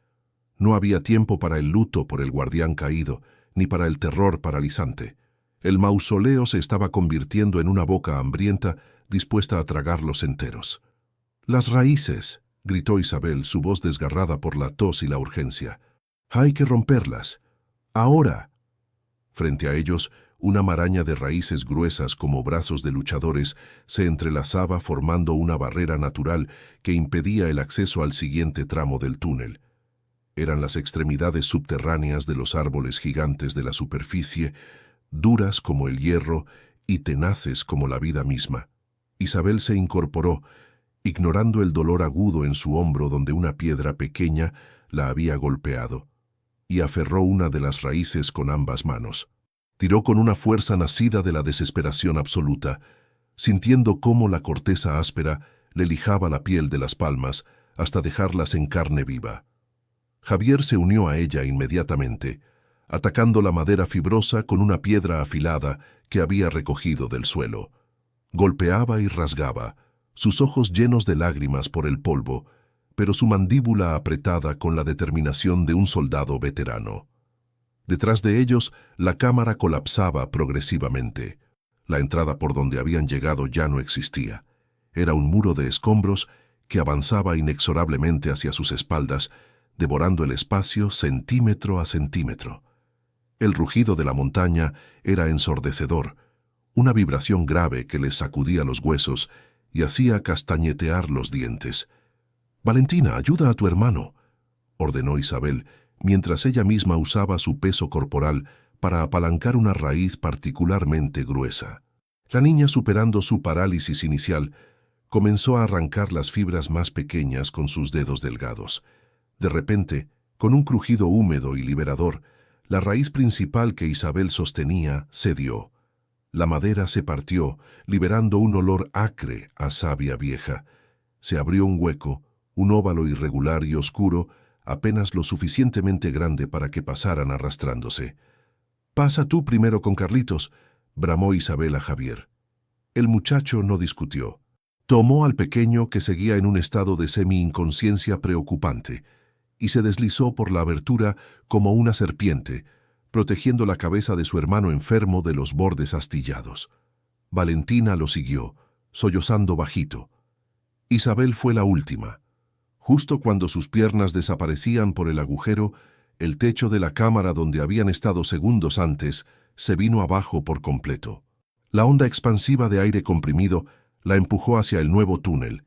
No había tiempo para el luto por el guardián caído, ni para el terror paralizante. El mausoleo se estaba convirtiendo en una boca hambrienta dispuesta a tragarlos enteros. «Las raíces», gritó Isabel, su voz desgarrada por la tos y la urgencia. «Hay que romperlas. Ahora». Frente a ellos, una maraña de raíces gruesas como brazos de luchadores se entrelazaba formando una barrera natural que impedía el acceso al siguiente tramo del túnel. Eran las extremidades subterráneas de los árboles gigantes de la superficie, duras como el hierro y tenaces como la vida misma. Isabel se incorporó, ignorando el dolor agudo en su hombro donde una piedra pequeña la había golpeado, y aferró una de las raíces con ambas manos. Tiró con una fuerza nacida de la desesperación absoluta, sintiendo cómo la corteza áspera le lijaba la piel de las palmas hasta dejarlas en carne viva. Javier se unió a ella inmediatamente, atacando la madera fibrosa con una piedra afilada que había recogido del suelo. Golpeaba y rasgaba, sus ojos llenos de lágrimas por el polvo, pero su mandíbula apretada con la determinación de un soldado veterano. Detrás de ellos, la cámara colapsaba progresivamente. La entrada por donde habían llegado ya no existía. Era un muro de escombros que avanzaba inexorablemente hacia sus espaldas, devorando el espacio centímetro a centímetro. El rugido de la montaña era ensordecedor, una vibración grave que les sacudía los huesos y hacía castañetear los dientes. «Valentina, ayuda a tu hermano», ordenó Isabel, mientras ella misma usaba su peso corporal para apalancar una raíz particularmente gruesa. La niña, superando su parálisis inicial, comenzó a arrancar las fibras más pequeñas con sus dedos delgados. De repente, con un crujido húmedo y liberador, la raíz principal que Isabel sostenía cedió. La madera se partió, liberando un olor acre a savia vieja. Se abrió un hueco, un óvalo irregular y oscuro, apenas lo suficientemente grande para que pasaran arrastrándose. «Pasa tú primero con Carlitos», bramó Isabel a Javier. El muchacho no discutió. Tomó al pequeño, que seguía en un estado de semi-inconsciencia preocupante, y se deslizó por la abertura como una serpiente, protegiendo la cabeza de su hermano enfermo de los bordes astillados. Valentina lo siguió, sollozando bajito. Isabel fue la última. Justo cuando sus piernas desaparecían por el agujero, el techo de la cámara donde habían estado segundos antes se vino abajo por completo. La onda expansiva de aire comprimido la empujó hacia el nuevo túnel,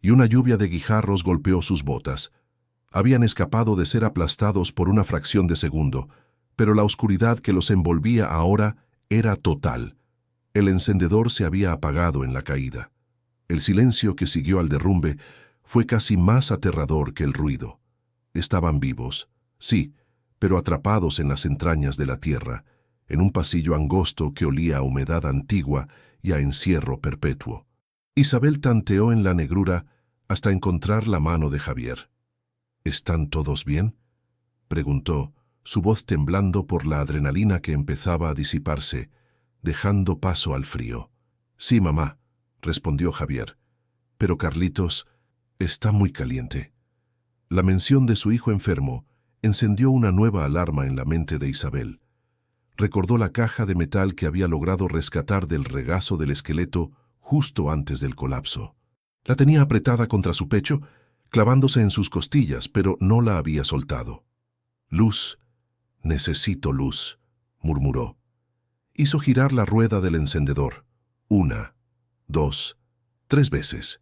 y una lluvia de guijarros golpeó sus botas. Habían escapado de ser aplastados por una fracción de segundo, pero la oscuridad que los envolvía ahora era total. El encendedor se había apagado en la caída. El silencio que siguió al derrumbe fue casi más aterrador que el ruido. Estaban vivos, sí, pero atrapados en las entrañas de la tierra, en un pasillo angosto que olía a humedad antigua y a encierro perpetuo. Isabel tanteó en la negrura hasta encontrar la mano de Javier. «¿Están todos bien?», preguntó, su voz temblando por la adrenalina que empezaba a disiparse, dejando paso al frío. «Sí, mamá», respondió Javier, «pero Carlitos está muy caliente». La mención de su hijo enfermo encendió una nueva alarma en la mente de Isabel. Recordó la caja de metal que había logrado rescatar del regazo del esqueleto justo antes del colapso. La tenía apretada contra su pecho, clavándose en sus costillas, pero no la había soltado. «Luz, necesito luz», murmuró. Hizo girar la rueda del encendedor. 1, 2, 3 veces.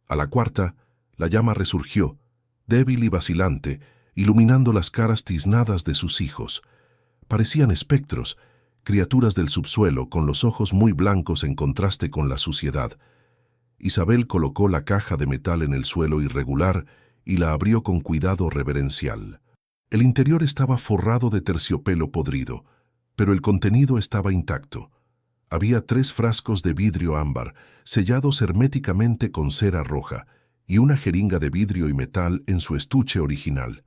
A la cuarta, la llama resurgió, débil y vacilante, iluminando las caras tiznadas de sus hijos. Parecían espectros, criaturas del subsuelo con los ojos muy blancos en contraste con la suciedad. Isabel colocó la caja de metal en el suelo irregular y la abrió con cuidado reverencial. El interior estaba forrado de terciopelo podrido, pero el contenido estaba intacto. Había 3 frascos de vidrio ámbar, sellados herméticamente con cera roja, y una jeringa de vidrio y metal en su estuche original.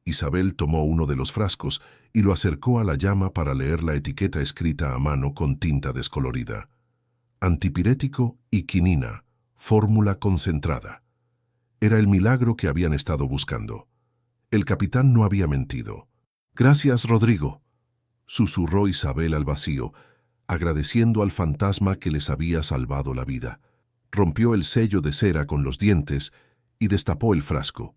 Isabel tomó uno de los frascos y lo acercó a la llama para leer la etiqueta escrita a mano con tinta descolorida. Antipirético y quinina, fórmula concentrada. Era el milagro que habían estado buscando. El capitán no había mentido. «Gracias, Rodrigo», susurró Isabel al vacío, agradeciendo al fantasma que les había salvado la vida. Rompió el sello de cera con los dientes y destapó el frasco.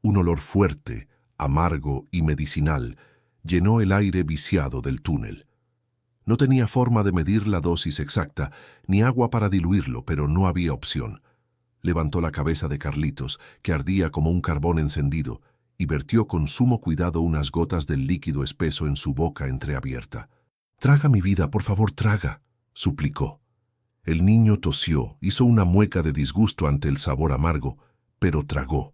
Un olor fuerte, amargo y medicinal llenó el aire viciado del túnel. No tenía forma de medir la dosis exacta, ni agua para diluirlo, pero no había opción. Levantó la cabeza de Carlitos, que ardía como un carbón encendido, y vertió con sumo cuidado unas gotas del líquido espeso en su boca entreabierta. «Traga, mi vida, por favor, traga», suplicó. El niño tosió, hizo una mueca de disgusto ante el sabor amargo, pero tragó.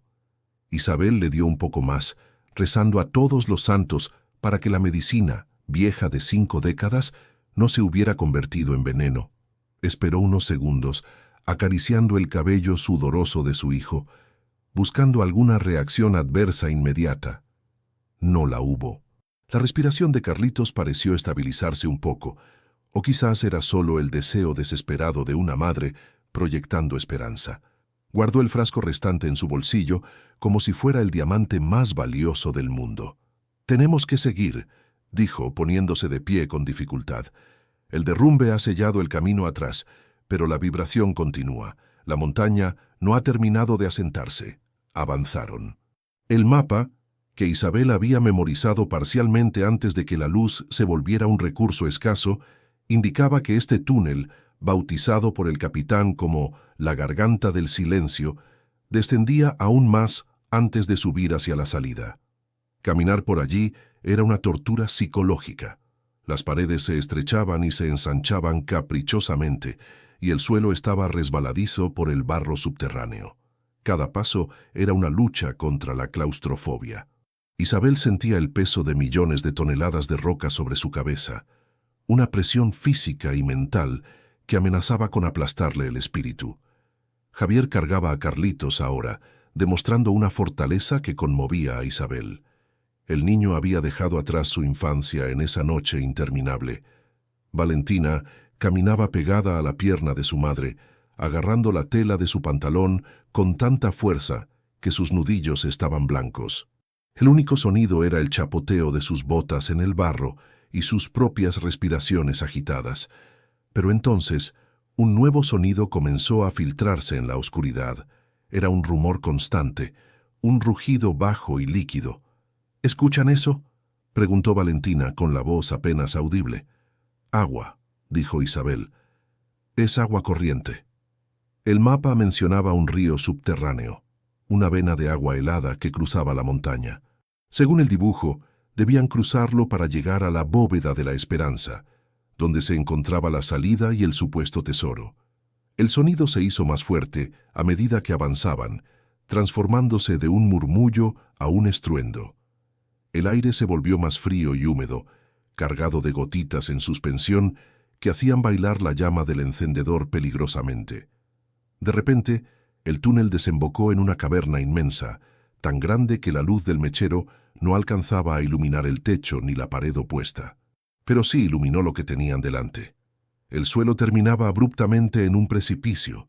Isabel le dio un poco más, rezando a todos los santos para que la medicina, vieja de 5 décadas, no se hubiera convertido en veneno. Esperó unos segundos, acariciando el cabello sudoroso de su hijo, buscando alguna reacción adversa inmediata. No la hubo. La respiración de Carlitos pareció estabilizarse un poco, o quizás era solo el deseo desesperado de una madre proyectando esperanza. Guardó el frasco restante en su bolsillo como si fuera el diamante más valioso del mundo. «Tenemos que seguir», dijo, poniéndose de pie con dificultad. El derrumbe ha sellado el camino atrás, pero la vibración continúa. La montaña no ha terminado de asentarse. Avanzaron. El mapa, que Isabel había memorizado parcialmente antes de que la luz se volviera un recurso escaso, indicaba que este túnel, bautizado por el capitán como la Garganta del Silencio, descendía aún más antes de subir hacia la salida. Caminar por allí era una tortura psicológica. Las paredes se estrechaban y se ensanchaban caprichosamente, y el suelo estaba resbaladizo por el barro subterráneo. Cada paso era una lucha contra la claustrofobia. Isabel sentía el peso de millones de toneladas de roca sobre su cabeza, una presión física y mental que amenazaba con aplastarle el espíritu. Javier cargaba a Carlitos ahora, demostrando una fortaleza que conmovía a Isabel. El niño había dejado atrás su infancia en esa noche interminable. Valentina caminaba pegada a la pierna de su madre, agarrando la tela de su pantalón con tanta fuerza que sus nudillos estaban blancos. El único sonido era el chapoteo de sus botas en el barro y sus propias respiraciones agitadas. Pero entonces, un nuevo sonido comenzó a filtrarse en la oscuridad. Era un rumor constante, un rugido bajo y líquido. ¿Escuchan eso?, preguntó Valentina con la voz apenas audible. Agua, dijo Isabel. Es agua corriente. El mapa mencionaba un río subterráneo, una vena de agua helada que cruzaba la montaña. Según el dibujo, debían cruzarlo para llegar a la bóveda de la esperanza, donde se encontraba la salida y el supuesto tesoro. El sonido se hizo más fuerte a medida que avanzaban, transformándose de un murmullo a un estruendo. El aire se volvió más frío y húmedo, cargado de gotitas en suspensión que hacían bailar la llama del encendedor peligrosamente. De repente, el túnel desembocó en una caverna inmensa, tan grande que la luz del mechero no alcanzaba a iluminar el techo ni la pared opuesta. Pero sí iluminó lo que tenían delante. El suelo terminaba abruptamente en un precipicio.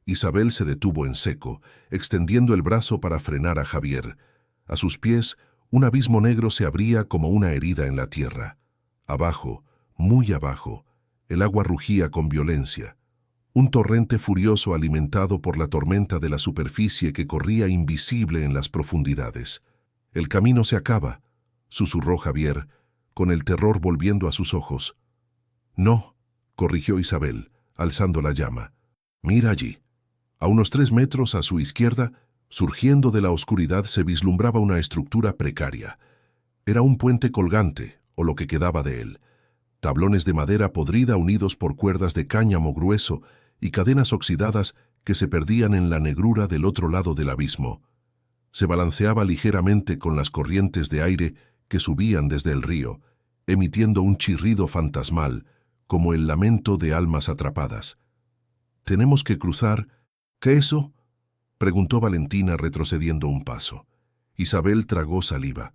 Isabel se detuvo en seco, extendiendo el brazo para frenar a Javier. A sus pies, un abismo negro se abría como una herida en la tierra. Abajo, muy abajo, el agua rugía con violencia. Un torrente furioso alimentado por la tormenta de la superficie que corría invisible en las profundidades. «El camino se acaba», susurró Javier, con el terror volviendo a sus ojos. «No», corrigió Isabel, alzando la llama. «Mira allí». A unos 3 metros a su izquierda, surgiendo de la oscuridad, se vislumbraba una estructura precaria. Era un puente colgante, o lo que quedaba de él. Tablones de madera podrida unidos por cuerdas de cáñamo grueso y cadenas oxidadas que se perdían en la negrura del otro lado del abismo. Se balanceaba ligeramente con las corrientes de aire que subían desde el río, emitiendo un chirrido fantasmal, como el lamento de almas atrapadas. «Tenemos que cruzar». «¿Qué eso?», preguntó Valentina retrocediendo un paso. Isabel tragó saliva.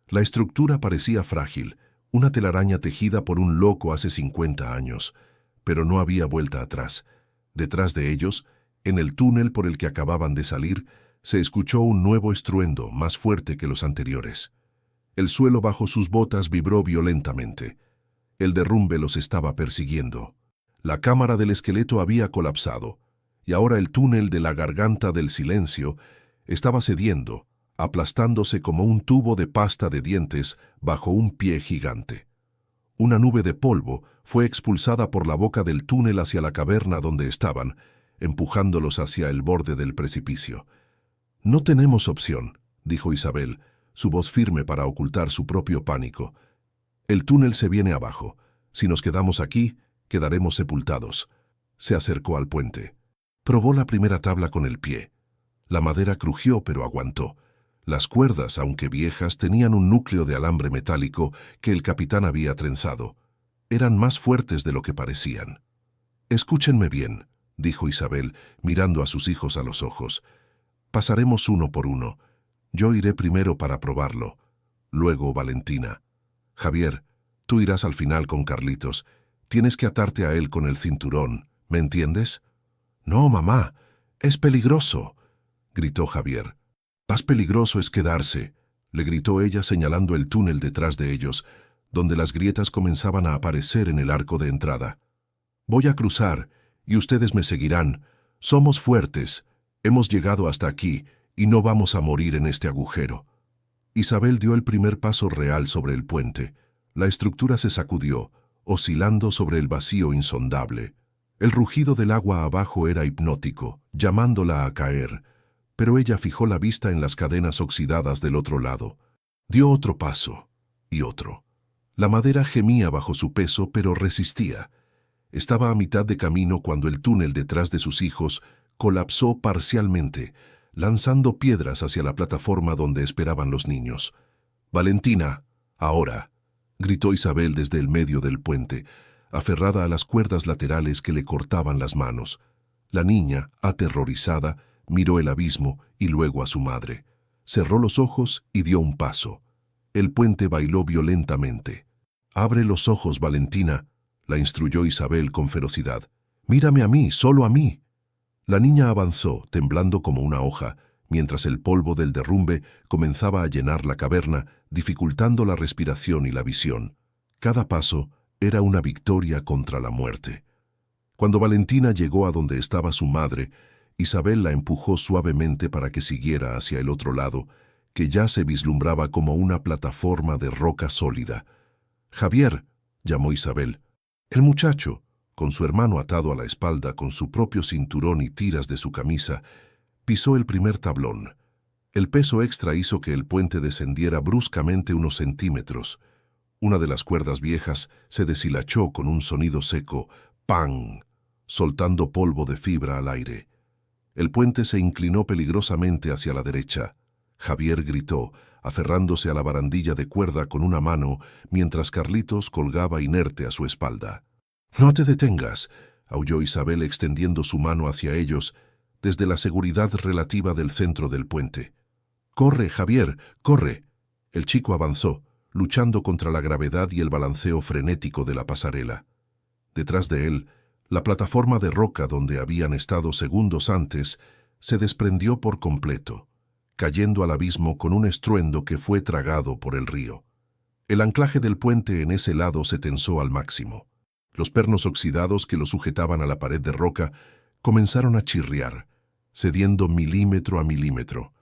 La estructura parecía frágil, una telaraña tejida por un loco hace 50 años, pero no había vuelta atrás. Detrás de ellos, en el túnel por el que acababan de salir, se escuchó un nuevo estruendo, más fuerte que los anteriores. El suelo bajo sus botas vibró violentamente. El derrumbe los estaba persiguiendo. La cámara del esqueleto había colapsado, y ahora el túnel de la Garganta del Silencio estaba cediendo, aplastándose como un tubo de pasta de dientes bajo un pie gigante. Una nube de polvo fue expulsada por la boca del túnel hacia la caverna donde estaban, empujándolos hacia el borde del precipicio. «No tenemos opción», dijo Isabel, su voz firme para ocultar su propio pánico. «El túnel se viene abajo. Si nos quedamos aquí, quedaremos sepultados». Se acercó al puente. Probó la primera tabla con el pie. La madera crujió, pero aguantó. Las cuerdas, aunque viejas, tenían un núcleo de alambre metálico que el capitán había trenzado. Eran más fuertes de lo que parecían. «Escúchenme bien», dijo Isabel, mirando a sus hijos a los ojos. «Pasaremos uno por uno. Yo iré primero para probarlo. Luego Valentina. Javier, tú irás al final con Carlitos. Tienes que atarte a él con el cinturón. ¿Me entiendes?» «No, mamá, es peligroso», gritó Javier. «Más peligroso es quedarse», le gritó ella señalando el túnel detrás de ellos, donde las grietas comenzaban a aparecer en el arco de entrada. «Voy a cruzar, y ustedes me seguirán. Somos fuertes. Hemos llegado hasta aquí, y no vamos a morir en este agujero». Isabel dio el primer paso real sobre el puente. La estructura se sacudió, oscilando sobre el vacío insondable. El rugido del agua abajo era hipnótico, llamándola a caer, pero ella fijó la vista en las cadenas oxidadas del otro lado. Dio otro paso, y otro. La madera gemía bajo su peso, pero resistía. Estaba a mitad de camino cuando el túnel detrás de sus hijos colapsó parcialmente, lanzando piedras hacia la plataforma donde esperaban los niños. «Valentina, ahora», gritó Isabel desde el medio del puente, aferrada a las cuerdas laterales que le cortaban las manos. La niña, aterrorizada, miró el abismo y luego a su madre. Cerró los ojos y dio un paso. El puente bailó violentamente. «Abre los ojos, Valentina», la instruyó Isabel con ferocidad. «Mírame a mí, solo a mí». La niña avanzó, temblando como una hoja, mientras el polvo del derrumbe comenzaba a llenar la caverna, dificultando la respiración y la visión. Cada paso era una victoria contra la muerte. Cuando Valentina llegó a donde estaba su madre, Isabel la empujó suavemente para que siguiera hacia el otro lado, que ya se vislumbraba como una plataforma de roca sólida. «Javier», llamó Isabel. El muchacho, con su hermano atado a la espalda con su propio cinturón y tiras de su camisa, pisó el primer tablón. El peso extra hizo que el puente descendiera bruscamente unos centímetros. Una de las cuerdas viejas se deshilachó con un sonido seco, ¡pam!, soltando polvo de fibra al aire. El puente se inclinó peligrosamente hacia la derecha. Javier gritó, aferrándose a la barandilla de cuerda con una mano, mientras Carlitos colgaba inerte a su espalda. «No te detengas», aulló Isabel extendiendo su mano hacia ellos desde la seguridad relativa del centro del puente. «Corre, Javier, corre». El chico avanzó, luchando contra la gravedad y el balanceo frenético de la pasarela. Detrás de él, la plataforma de roca donde habían estado segundos antes se desprendió por completo, cayendo al abismo con un estruendo que fue tragado por el río. El anclaje del puente en ese lado se tensó al máximo. Los pernos oxidados que lo sujetaban a la pared de roca comenzaron a chirriar, cediendo milímetro a milímetro.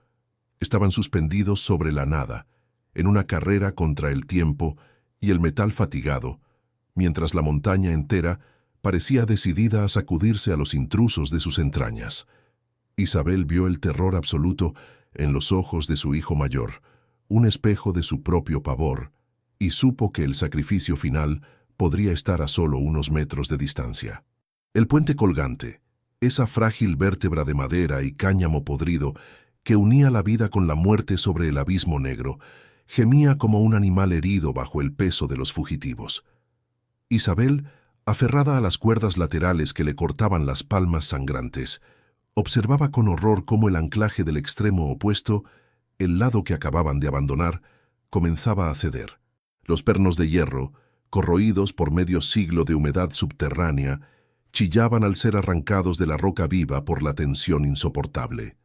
Estaban suspendidos sobre la nada, en una carrera contra el tiempo y el metal fatigado, mientras la montaña entera parecía decidida a sacudirse a los intrusos de sus entrañas. Isabel vio el terror absoluto en los ojos de su hijo mayor, un espejo de su propio pavor, y supo que el sacrificio final podría estar a solo unos metros de distancia. El puente colgante, esa frágil vértebra de madera y cáñamo podrido que unía la vida con la muerte sobre el abismo negro, gemía como un animal herido bajo el peso de los fugitivos. Isabel, aferrada a las cuerdas laterales que le cortaban las palmas sangrantes, observaba con horror cómo el anclaje del extremo opuesto, el lado que acababan de abandonar, comenzaba a ceder. Los pernos de hierro, corroídos por medio siglo de humedad subterránea, chillaban al ser arrancados de la roca viva por la tensión insoportable.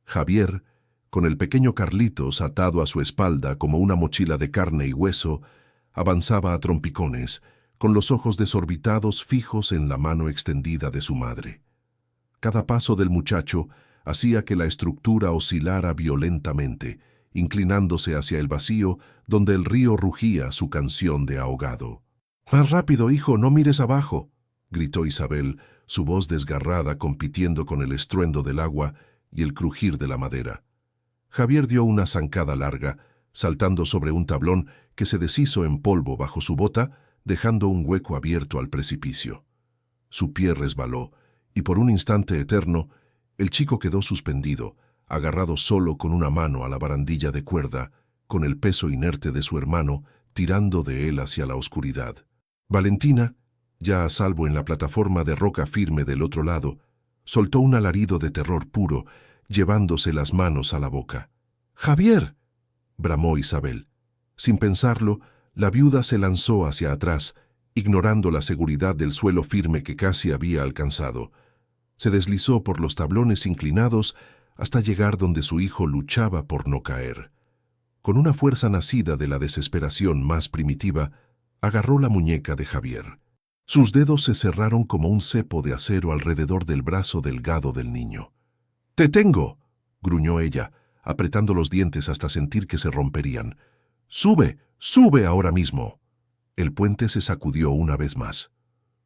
Javier, con el pequeño Carlitos atado a su espalda como una mochila de carne y hueso, avanzaba a trompicones, con los ojos desorbitados fijos en la mano extendida de su madre. Cada paso del muchacho hacía que la estructura oscilara violentamente, inclinándose hacia el vacío donde el río rugía su canción de ahogado. «Más rápido, hijo, no mires abajo», gritó Isabel, su voz desgarrada compitiendo con el estruendo del agua y el crujir de la madera. Javier dio una zancada larga, saltando sobre un tablón que se deshizo en polvo bajo su bota, dejando un hueco abierto al precipicio. Su pie resbaló, y por un instante eterno, el chico quedó suspendido, agarrado solo con una mano a la barandilla de cuerda, con el peso inerte de su hermano tirando de él hacia la oscuridad. Valentina, ya a salvo en la plataforma de roca firme del otro lado, soltó un alarido de terror puro, llevándose las manos a la boca. «¡Javier!», bramó Isabel. Sin pensarlo, la viuda se lanzó hacia atrás, ignorando la seguridad del suelo firme que casi había alcanzado. Se deslizó por los tablones inclinados hasta llegar donde su hijo luchaba por no caer. Con una fuerza nacida de la desesperación más primitiva, agarró la muñeca de Javier. Sus dedos se cerraron como un cepo de acero alrededor del brazo delgado del niño. «¡Te tengo!», gruñó ella, apretando los dientes hasta sentir que se romperían. «¡Sube! ¡Sube ahora mismo!». El puente se sacudió una vez más.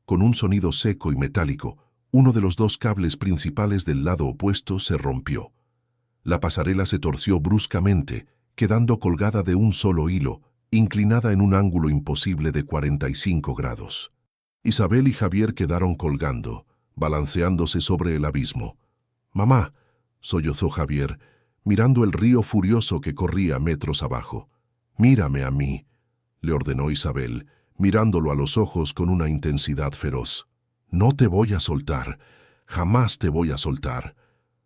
Con un sonido seco y metálico, uno de los dos cables principales del lado opuesto se rompió. La pasarela se torció bruscamente, quedando colgada de un solo hilo, inclinada en un ángulo imposible de 45 grados. Isabel y Javier quedaron colgando, balanceándose sobre el abismo. «Mamá», sollozó Javier, mirando el río furioso que corría metros abajo. «Mírame a mí», le ordenó Isabel, mirándolo a los ojos con una intensidad feroz. «No te voy a soltar, jamás te voy a soltar».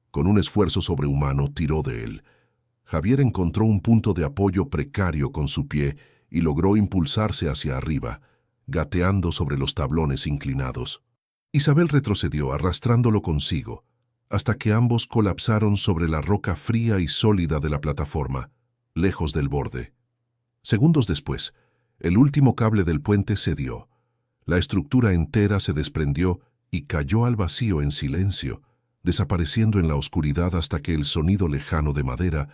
Con un esfuerzo sobrehumano tiró de él. Javier encontró un punto de apoyo precario con su pie y logró impulsarse hacia arriba, gateando sobre los tablones inclinados. Isabel retrocedió, arrastrándolo consigo, hasta que ambos colapsaron sobre la roca fría y sólida de la plataforma, lejos del borde. Segundos después, el último cable del puente cedió. La estructura entera se desprendió y cayó al vacío en silencio, desapareciendo en la oscuridad hasta que el sonido lejano de madera,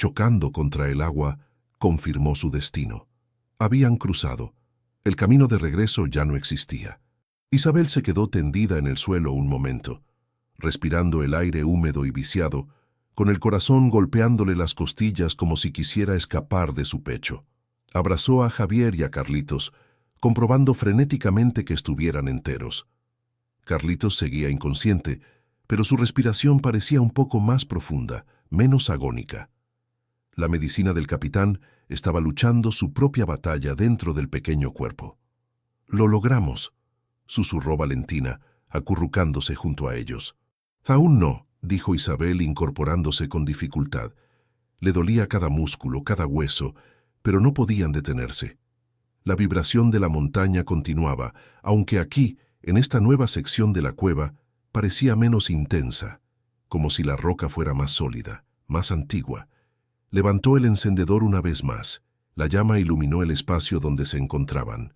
chocando contra el agua, confirmó su destino. Habían cruzado. El camino de regreso ya no existía. Isabel se quedó tendida en el suelo un momento, respirando el aire húmedo y viciado, con el corazón golpeándole las costillas como si quisiera escapar de su pecho. Abrazó a Javier y a Carlitos, comprobando frenéticamente que estuvieran enteros. Carlitos seguía inconsciente, pero su respiración parecía un poco más profunda, menos agónica. La medicina del capitán estaba luchando su propia batalla dentro del pequeño cuerpo. «Lo logramos», susurró Valentina, acurrucándose junto a ellos. «Aún no», dijo Isabel incorporándose con dificultad. Le dolía cada músculo, cada hueso, pero no podían detenerse. La vibración de la montaña continuaba, aunque aquí, en esta nueva sección de la cueva, parecía menos intensa, como si la roca fuera más sólida, más antigua. Levantó el encendedor una vez más. La llama iluminó el espacio donde se encontraban.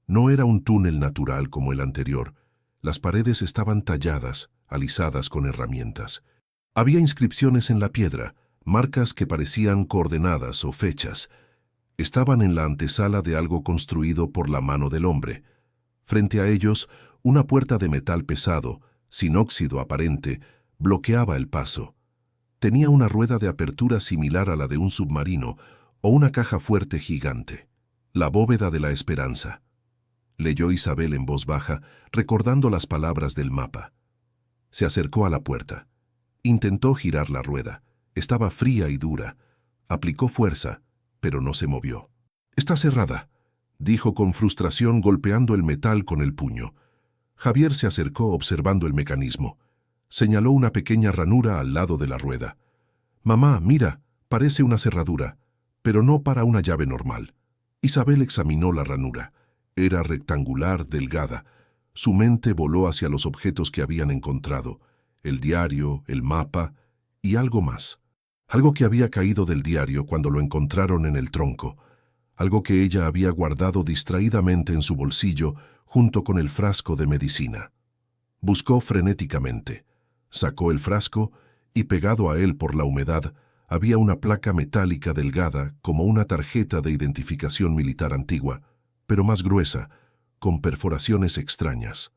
No era un túnel natural como el anterior. Las paredes estaban talladas, alisadas con herramientas. Había inscripciones en la piedra, marcas que parecían coordenadas o fechas. Estaban en la antesala de algo construido por la mano del hombre. Frente a ellos, una puerta de metal pesado, sin óxido aparente, bloqueaba el paso. Tenía una rueda de apertura similar a la de un submarino o una caja fuerte gigante. «La bóveda de la esperanza», leyó Isabel en voz baja, recordando las palabras del mapa. Se acercó a la puerta. Intentó girar la rueda. Estaba fría y dura. Aplicó fuerza, pero no se movió. «Está cerrada», dijo con frustración golpeando el metal con el puño. Javier se acercó observando el mecanismo. Señaló una pequeña ranura al lado de la rueda. «Mamá, mira, parece una cerradura, pero no para una llave normal». Isabel examinó la ranura. Era rectangular, delgada. Su mente voló hacia los objetos que habían encontrado, el diario, el mapa y algo más. Algo que había caído del diario cuando lo encontraron en el tronco. Algo que ella había guardado distraídamente en su bolsillo junto con el frasco de medicina. Buscó frenéticamente. Sacó el frasco y pegado a él por la humedad había una placa metálica delgada como una tarjeta de identificación militar antigua, pero más gruesa, con perforaciones extrañas.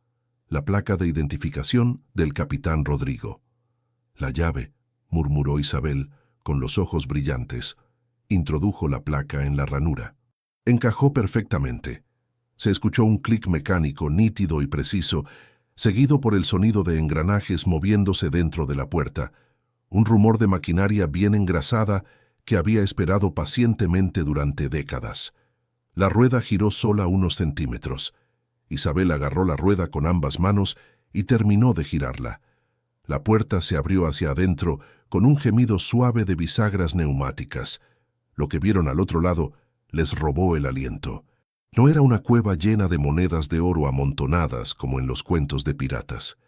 La placa de identificación del capitán Rodrigo. «La llave», murmuró Isabel, con los ojos brillantes. Introdujo la placa en la ranura. Encajó perfectamente. Se escuchó un clic mecánico nítido y preciso, seguido por el sonido de engranajes moviéndose dentro de la puerta, un rumor de maquinaria bien engrasada que había esperado pacientemente durante décadas. La rueda giró sola unos centímetros. Isabel agarró la rueda con ambas manos y terminó de girarla. La puerta se abrió hacia adentro con un gemido suave de bisagras neumáticas. Lo que vieron al otro lado les robó el aliento. No era una cueva llena de monedas de oro amontonadas como en los cuentos de piratas.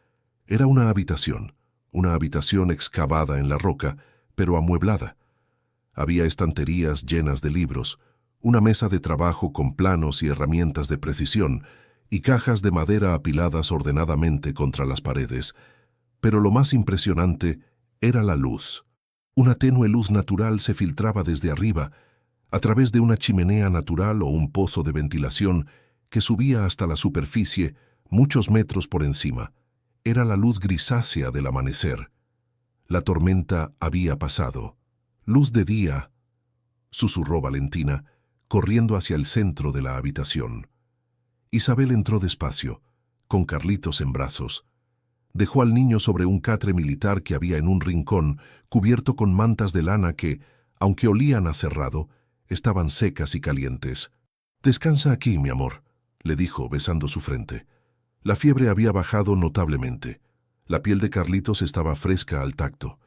Era una habitación excavada en la roca, pero amueblada. Había estanterías llenas de libros, una mesa de trabajo con planos y herramientas de precisión, y cajas de madera apiladas ordenadamente contra las paredes. Pero lo más impresionante era la luz. Una tenue luz natural se filtraba desde arriba, a través de una chimenea natural o un pozo de ventilación que subía hasta la superficie muchos metros por encima. Era la luz grisácea del amanecer. La tormenta había pasado. «Luz de día», susurró Valentina, corriendo hacia el centro de la habitación. Isabel entró despacio, con Carlitos en brazos. Dejó al niño sobre un catre militar que había en un rincón, cubierto con mantas de lana que, aunque olían a cerrado, estaban secas y calientes. «Descansa aquí, mi amor», le dijo, besando su frente. La fiebre había bajado notablemente. La piel de Carlitos estaba fresca al tacto.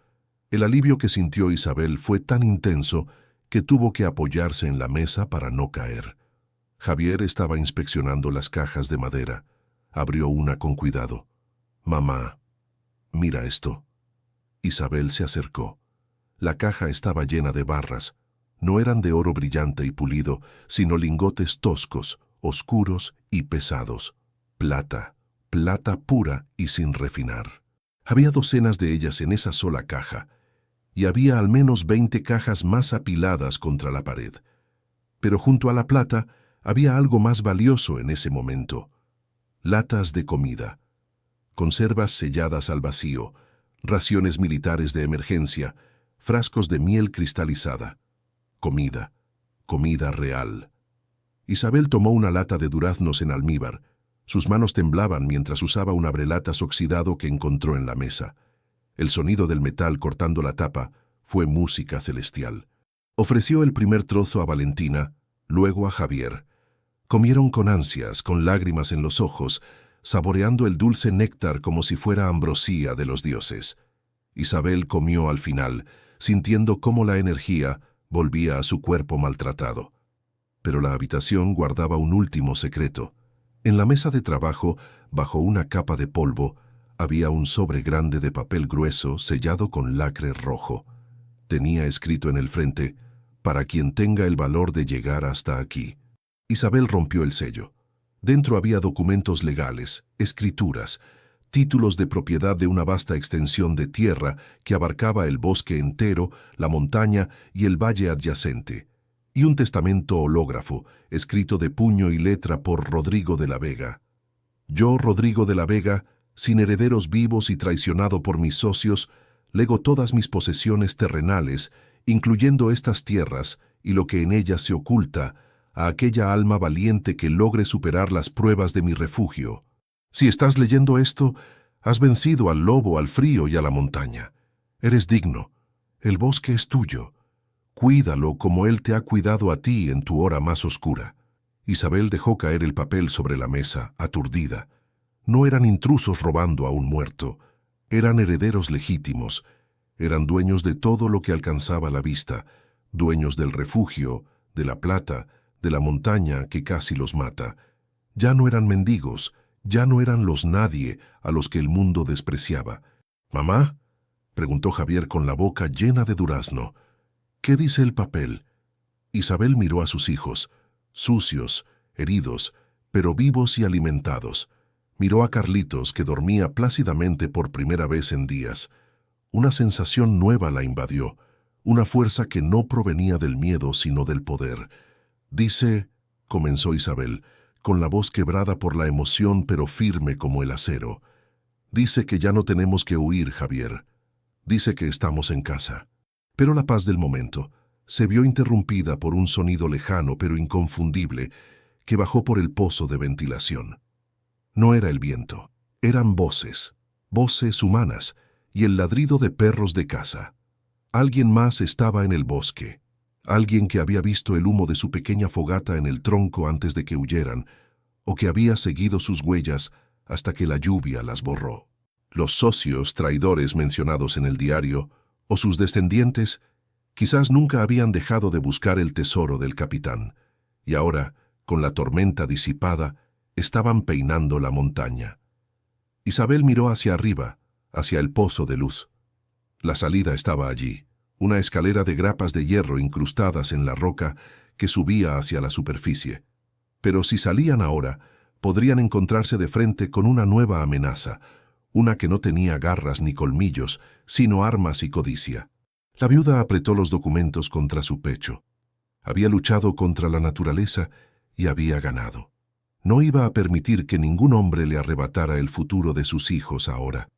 El alivio que sintió Isabel fue tan intenso que tuvo que apoyarse en la mesa para no caer. Javier estaba inspeccionando las cajas de madera. Abrió una con cuidado. «Mamá, mira esto». Isabel se acercó. La caja estaba llena de barras. No eran de oro brillante y pulido, sino lingotes toscos, oscuros y pesados. Plata, plata pura y sin refinar. Había docenas de ellas en esa sola caja, y había al menos 20 cajas más apiladas contra la pared. Pero junto a la plata había algo más valioso en ese momento. Latas de comida, conservas selladas al vacío, raciones militares de emergencia, frascos de miel cristalizada. Comida, comida real. Isabel tomó una lata de duraznos en almíbar. Sus manos temblaban mientras usaba un abrelatas oxidado que encontró en la mesa. El sonido del metal cortando la tapa fue música celestial. Ofreció el primer trozo a Valentina, luego a Javier. Comieron con ansias, con lágrimas en los ojos, saboreando el dulce néctar como si fuera ambrosía de los dioses. Isabel comió al final, sintiendo cómo la energía volvía a su cuerpo maltratado. Pero la habitación guardaba un último secreto. En la mesa de trabajo, bajo una capa de polvo, había un sobre grande de papel grueso sellado con lacre rojo. Tenía escrito en el frente: «Para quien tenga el valor de llegar hasta aquí». Isabel rompió el sello. Dentro había documentos legales, escrituras, títulos de propiedad de una vasta extensión de tierra que abarcaba el bosque entero, la montaña y el valle adyacente, y un testamento hológrafo, escrito de puño y letra por Rodrigo de la Vega. «Yo, Rodrigo de la Vega, sin herederos vivos y traicionado por mis socios, lego todas mis posesiones terrenales, incluyendo estas tierras y lo que en ellas se oculta, a aquella alma valiente que logre superar las pruebas de mi refugio. Si estás leyendo esto, has vencido al lobo, al frío y a la montaña. Eres digno. El bosque es tuyo. Cuídalo como él te ha cuidado a ti en tu hora más oscura». Isabel dejó caer el papel sobre la mesa, aturdida. No eran intrusos robando a un muerto. Eran herederos legítimos. Eran dueños de todo lo que alcanzaba la vista, dueños del refugio, de la plata, de la montaña que casi los mata. Ya no eran mendigos, ya no eran los nadie a los que el mundo despreciaba. «¿Mamá?», preguntó Javier con la boca llena de durazno. «¿Qué dice el papel?». Isabel miró a sus hijos, sucios, heridos, pero vivos y alimentados. Miró a Carlitos, que dormía plácidamente por primera vez en días. Una sensación nueva la invadió, una fuerza que no provenía del miedo sino del poder. «Dice», comenzó Isabel, con la voz quebrada por la emoción pero firme como el acero. «Dice que ya no tenemos que huir, Javier. Dice que estamos en casa». Pero la paz del momento se vio interrumpida por un sonido lejano pero inconfundible que bajó por el pozo de ventilación. No era el viento, eran voces, voces humanas y el ladrido de perros de caza. Alguien más estaba en el bosque, alguien que había visto el humo de su pequeña fogata en el tronco antes de que huyeran, o que había seguido sus huellas hasta que la lluvia las borró. Los socios traidores mencionados en el diario, o sus descendientes, quizás nunca habían dejado de buscar el tesoro del capitán, y ahora, con la tormenta disipada, estaban peinando la montaña. Isabel miró hacia arriba, hacia el pozo de luz. La salida estaba allí, una escalera de grapas de hierro incrustadas en la roca que subía hacia la superficie. Pero si salían ahora, podrían encontrarse de frente con una nueva amenaza, una que no tenía garras ni colmillos, sino armas y codicia. La viuda apretó los documentos contra su pecho. Había luchado contra la naturaleza y había ganado. No iba a permitir que ningún hombre le arrebatara el futuro de sus hijos ahora.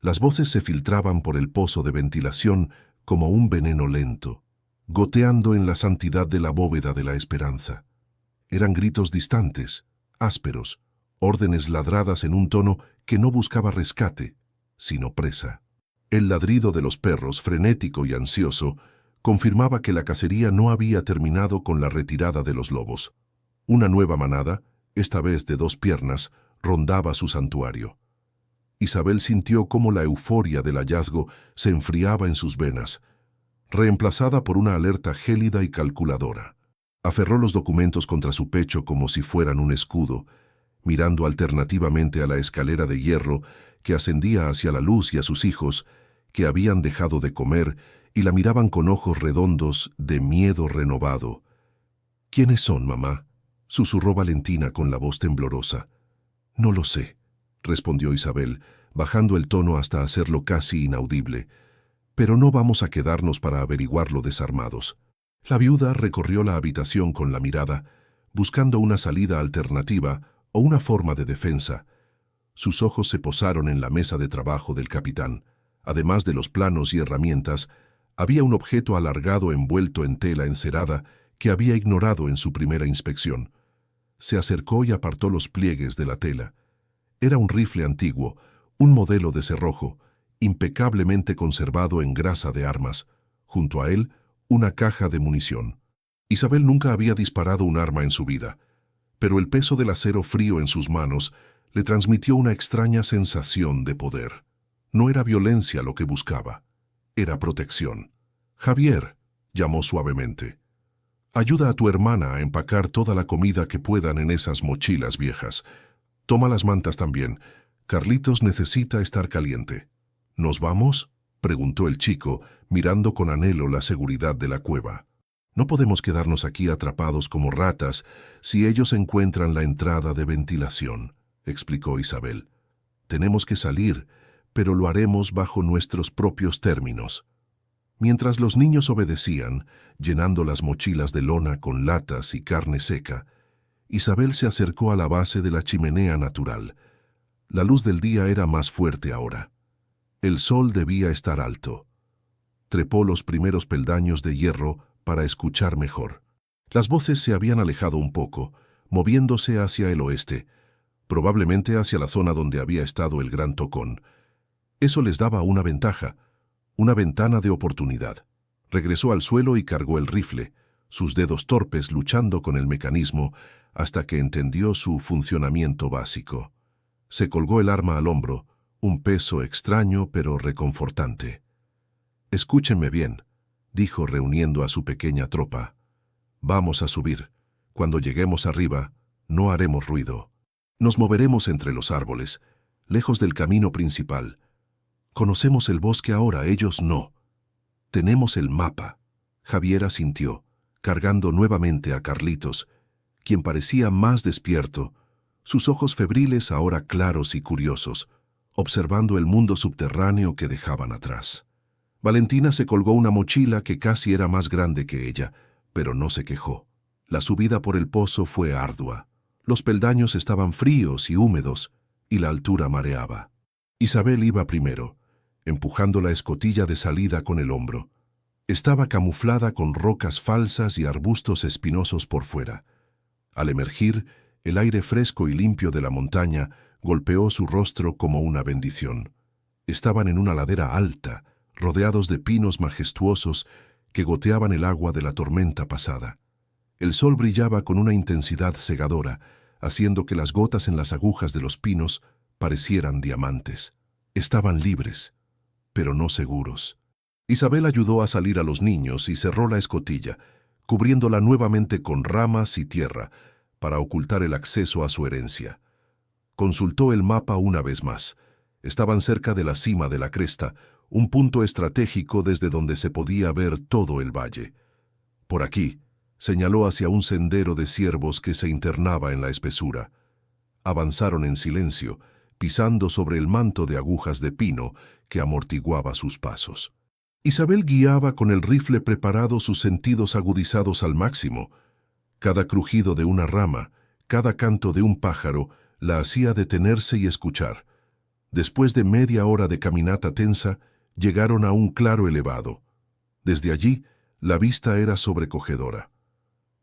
Las voces se filtraban por el pozo de ventilación como un veneno lento, goteando en la santidad de la bóveda de la esperanza. Eran gritos distantes, ásperos, órdenes ladradas en un tono que no buscaba rescate, sino presa. El ladrido de los perros, frenético y ansioso, confirmaba que la cacería no había terminado con la retirada de los lobos. Una nueva manada, esta vez de 2 piernas, rondaba su santuario. Isabel sintió cómo la euforia del hallazgo se enfriaba en sus venas, reemplazada por una alerta gélida y calculadora. Aferró los documentos contra su pecho como si fueran un escudo, mirando alternativamente a la escalera de hierro que ascendía hacia la luz y a sus hijos, que habían dejado de comer y la miraban con ojos redondos de miedo renovado. «¿Quiénes son, mamá?», susurró Valentina con la voz temblorosa. «No lo sé», respondió Isabel, bajando el tono hasta hacerlo casi inaudible. «Pero no vamos a quedarnos para averiguarlo desarmados». La viuda recorrió la habitación con la mirada, buscando una salida alternativa o una forma de defensa. Sus ojos se posaron en la mesa de trabajo del capitán. Además de los planos y herramientas, había un objeto alargado envuelto en tela encerada que había ignorado en su primera inspección. Se acercó y apartó los pliegues de la tela. Era un rifle antiguo, un modelo de cerrojo, impecablemente conservado en grasa de armas. Junto a él, una caja de munición. Isabel nunca había disparado un arma en su vida, pero el peso del acero frío en sus manos le transmitió una extraña sensación de poder. No era violencia lo que buscaba, era protección. «Javier», llamó suavemente, «ayuda a tu hermana a empacar toda la comida que puedan en esas mochilas viejas. Toma las mantas también. Carlitos necesita estar caliente». «¿Nos vamos?», preguntó el chico, mirando con anhelo la seguridad de la cueva. «No podemos quedarnos aquí atrapados como ratas si ellos encuentran la entrada de ventilación», explicó Isabel. «Tenemos que salir, pero lo haremos bajo nuestros propios términos». Mientras los niños obedecían, llenando las mochilas de lona con latas y carne seca, Isabel se acercó a la base de la chimenea natural. La luz del día era más fuerte ahora. El sol debía estar alto. Trepó los primeros peldaños de hierro para escuchar mejor. Las voces se habían alejado un poco, moviéndose hacia el oeste, probablemente hacia la zona donde había estado el gran tocón. Eso les daba una ventaja, una ventana de oportunidad. Regresó al suelo y cargó el rifle, sus dedos torpes luchando con el mecanismo hasta que entendió su funcionamiento básico. Se colgó el arma al hombro, un peso extraño pero reconfortante. «Escúchenme bien», dijo reuniendo a su pequeña tropa. «Vamos a subir. Cuando lleguemos arriba, no haremos ruido. Nos moveremos entre los árboles, lejos del camino principal. Conocemos el bosque ahora, ellos no. Tenemos el mapa». Javier asintió, cargando nuevamente a Carlitos, quien parecía más despierto, sus ojos febriles ahora claros y curiosos, observando el mundo subterráneo que dejaban atrás. Valentina se colgó una mochila que casi era más grande que ella, pero no se quejó. La subida por el pozo fue ardua. Los peldaños estaban fríos y húmedos, y la altura mareaba. Isabel iba primero, empujando la escotilla de salida con el hombro. Estaba camuflada con rocas falsas y arbustos espinosos por fuera. Al emergir, el aire fresco y limpio de la montaña golpeó su rostro como una bendición. Estaban en una ladera alta, rodeados de pinos majestuosos que goteaban el agua de la tormenta pasada. El sol brillaba con una intensidad cegadora, haciendo que las gotas en las agujas de los pinos parecieran diamantes. Estaban libres, pero no seguros. Isabel ayudó a salir a los niños y cerró la escotilla, cubriéndola nuevamente con ramas y tierra para ocultar el acceso a su herencia. Consultó el mapa una vez más. Estaban cerca de la cima de la cresta, un punto estratégico desde donde se podía ver todo el valle. Por aquí, señaló hacia un sendero de ciervos que se internaba en la espesura. Avanzaron en silencio, pisando sobre el manto de agujas de pino que amortiguaba sus pasos. Isabel guiaba con el rifle preparado, sus sentidos agudizados al máximo. Cada crujido de una rama, cada canto de un pájaro, la hacía detenerse y escuchar. Después de media hora de caminata tensa, llegaron a un claro elevado. Desde allí, la vista era sobrecogedora.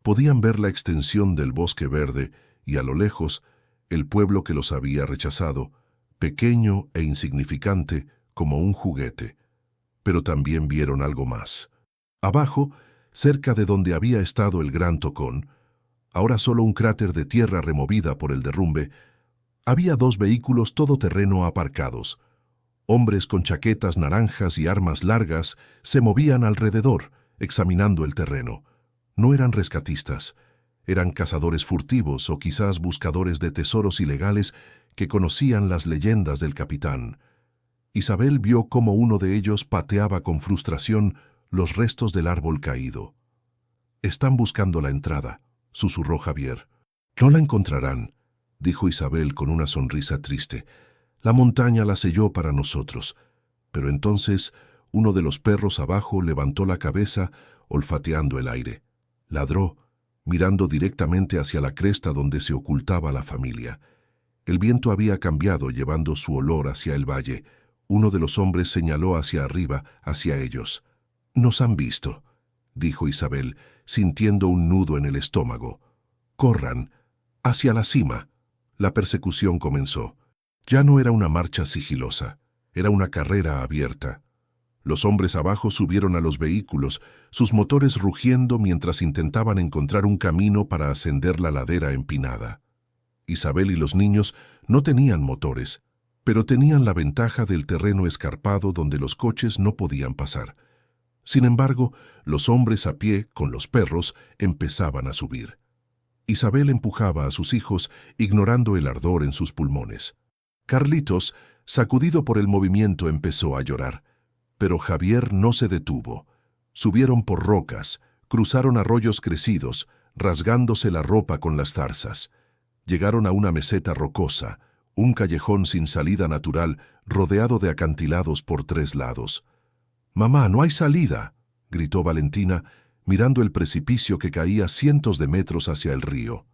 Podían ver la extensión del bosque verde y, a lo lejos, el pueblo que los había rechazado, pequeño e insignificante como un juguete. Pero también vieron algo más. Abajo, cerca de donde había estado el Gran Tocón, ahora solo un cráter de tierra removida por el derrumbe, había 2 vehículos todoterreno aparcados. Hombres con chaquetas naranjas y armas largas se movían alrededor, examinando el terreno. No eran rescatistas, eran cazadores furtivos o quizás buscadores de tesoros ilegales que conocían las leyendas del capitán. Isabel vio cómo uno de ellos pateaba con frustración los restos del árbol caído. «Están buscando la entrada», susurró Javier. «No la encontrarán», dijo Isabel con una sonrisa triste. «La montaña la selló para nosotros». Pero entonces uno de los perros abajo levantó la cabeza, olfateando el aire. Ladró, mirando directamente hacia la cresta donde se ocultaba la familia. El viento había cambiado, llevando su olor hacia el valle. Uno de los hombres señaló hacia arriba, hacia ellos. «Nos han visto», dijo Isabel, sintiendo un nudo en el estómago. «Corran, hacia la cima». La persecución comenzó. Ya no era una marcha sigilosa, era una carrera abierta. Los hombres abajo subieron a los vehículos, sus motores rugiendo mientras intentaban encontrar un camino para ascender la ladera empinada. Isabel y los niños no tenían motores, pero tenían la ventaja del terreno escarpado donde los coches no podían pasar. Sin embargo, los hombres a pie, con los perros, empezaban a subir. Isabel empujaba a sus hijos, ignorando el ardor en sus pulmones. Carlitos, sacudido por el movimiento, empezó a llorar. Pero Javier no se detuvo. Subieron por rocas, cruzaron arroyos crecidos, rasgándose la ropa con las zarzas. Llegaron a una meseta rocosa, un callejón sin salida natural, rodeado de acantilados por 3 lados. «Mamá, no hay salida», gritó Valentina, mirando el precipicio que caía cientos de metros hacia el río.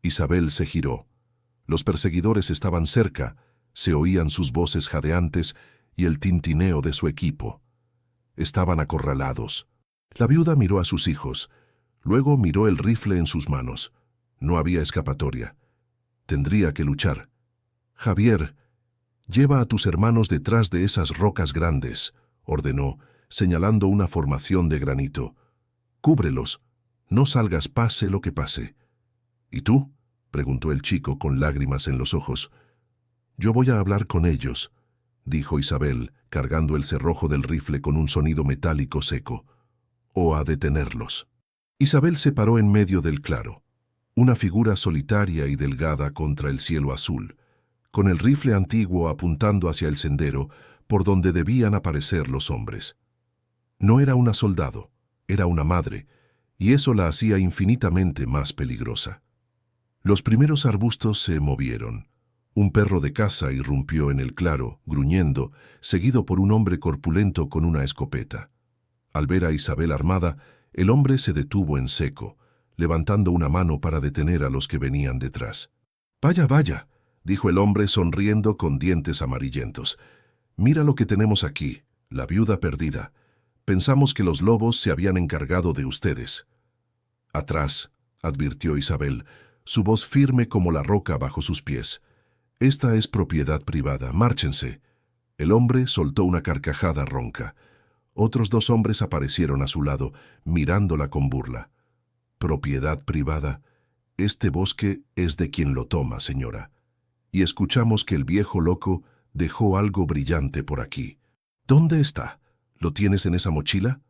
Isabel se giró. Los perseguidores estaban cerca, se oían sus voces jadeantes y el tintineo de su equipo. Estaban acorralados. La viuda miró a sus hijos, luego miró el rifle en sus manos. No había escapatoria. Tendría que luchar. «Javier, lleva a tus hermanos detrás de esas rocas grandes», ordenó, señalando una formación de granito. «Cúbrelos. No salgas pase lo que pase». «¿Y tú?», preguntó el chico con lágrimas en los ojos. «Yo voy a hablar con ellos», dijo Isabel, cargando el cerrojo del rifle con un sonido metálico seco. «O a detenerlos». Isabel se paró en medio del claro, una figura solitaria y delgada contra el cielo azul, con el rifle antiguo apuntando hacia el sendero por donde debían aparecer los hombres. No era una soldado, era una madre, y eso la hacía infinitamente más peligrosa. Los primeros arbustos se movieron. Un perro de caza irrumpió en el claro, gruñendo, seguido por un hombre corpulento con una escopeta. Al ver a Isabel armada, el hombre se detuvo en seco, levantando una mano para detener a los que venían detrás. «Vaya, vaya», dijo el hombre sonriendo con dientes amarillentos. «Mira lo que tenemos aquí, la viuda perdida. Pensamos que los lobos se habían encargado de ustedes». «Atrás», advirtió Isabel, su voz firme como la roca bajo sus pies. «Esta es propiedad privada, márchense». El hombre soltó una carcajada ronca. Otros 2 hombres aparecieron a su lado, mirándola con burla. «Propiedad privada. Este bosque es de quien lo toma, señora. Y escuchamos que el viejo loco dejó algo brillante por aquí. ¿Dónde está? ¿Lo tienes en esa mochila?»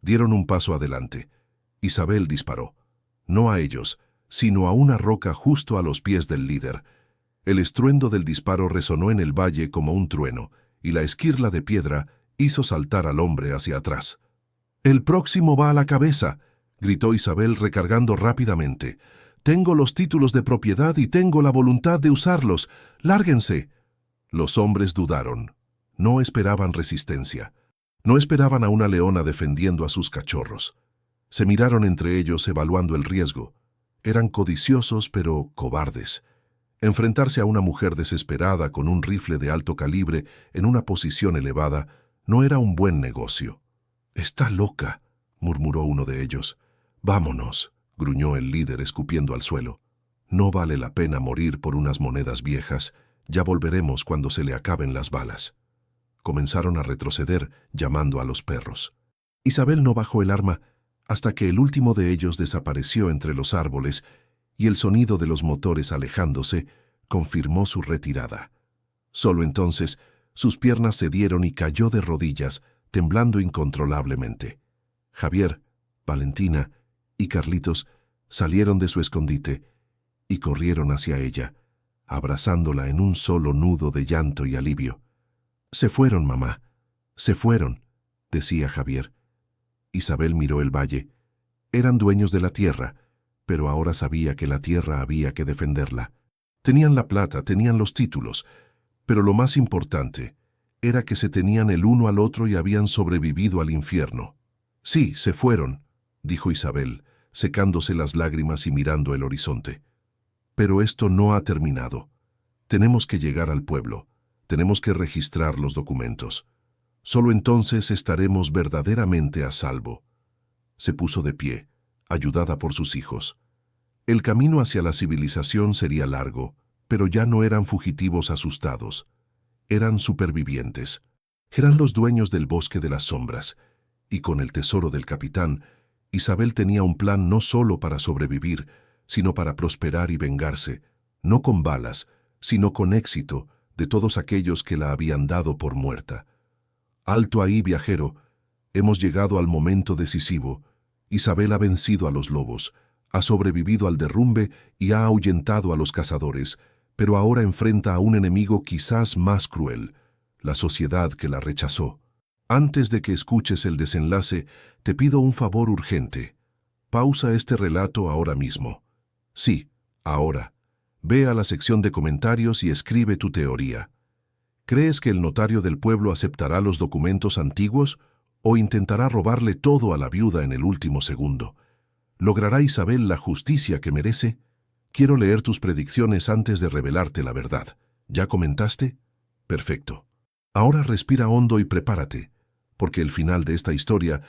Dieron un paso adelante. Isabel disparó. No a ellos, sino a una roca justo a los pies del líder. El estruendo del disparo resonó en el valle como un trueno, y la esquirla de piedra hizo saltar al hombre hacia atrás. «El próximo va a la cabeza», gritó Isabel recargando rápidamente. «Tengo los títulos de propiedad y tengo la voluntad de usarlos. ¡Lárguense!». Los hombres dudaron. No esperaban resistencia. No esperaban a una leona defendiendo a sus cachorros. Se miraron entre ellos evaluando el riesgo. Eran codiciosos pero cobardes. Enfrentarse a una mujer desesperada con un rifle de alto calibre en una posición elevada no era un buen negocio. «Está loca», murmuró uno de ellos. «Vámonos», gruñó el líder escupiendo al suelo. «No vale la pena morir por unas monedas viejas. Ya volveremos cuando se le acaben las balas». Comenzaron a retroceder, llamando a los perros. Isabel no bajó el arma hasta que el último de ellos desapareció entre los árboles y el sonido de los motores alejándose confirmó su retirada. Solo entonces sus piernas cedieron y cayó de rodillas, temblando incontrolablemente. Javier, Valentina y Carlitos salieron de su escondite y corrieron hacia ella, abrazándola en un solo nudo de llanto y alivio. «Se fueron, mamá, se fueron», decía Javier. Isabel miró el valle. Eran dueños de la tierra, pero ahora sabía que la tierra había que defenderla. Tenían la plata, tenían los títulos, pero lo más importante era que se tenían el uno al otro y habían sobrevivido al infierno. «Sí, se fueron», dijo Isabel, secándose las lágrimas y mirando el horizonte. «Pero esto no ha terminado. Tenemos que llegar al pueblo. Tenemos que registrar los documentos. Solo entonces estaremos verdaderamente a salvo». Se puso de pie, ayudada por sus hijos. El camino hacia la civilización sería largo, pero ya no eran fugitivos asustados. Eran supervivientes. Eran los dueños del bosque de las sombras. Y con el tesoro del capitán, Isabel tenía un plan no solo para sobrevivir, sino para prosperar y vengarse, no con balas, sino con éxito, de todos aquellos que la habían dado por muerta. «Alto ahí, viajero. Hemos llegado al momento decisivo. Isabel ha vencido a los lobos, ha sobrevivido al derrumbe y ha ahuyentado a los cazadores, pero ahora enfrenta a un enemigo quizás más cruel, la sociedad que la rechazó. Antes de que escuches el desenlace, te pido un favor urgente. Pausa este relato ahora mismo. Sí, ahora. Ve a la sección de comentarios y escribe tu teoría. ¿Crees que el notario del pueblo aceptará los documentos antiguos o intentará robarle todo a la viuda en el último segundo? ¿Logrará Isabel la justicia que merece? Quiero leer tus predicciones antes de revelarte la verdad. ¿Ya comentaste? Perfecto. Ahora respira hondo y prepárate, porque el final de esta historia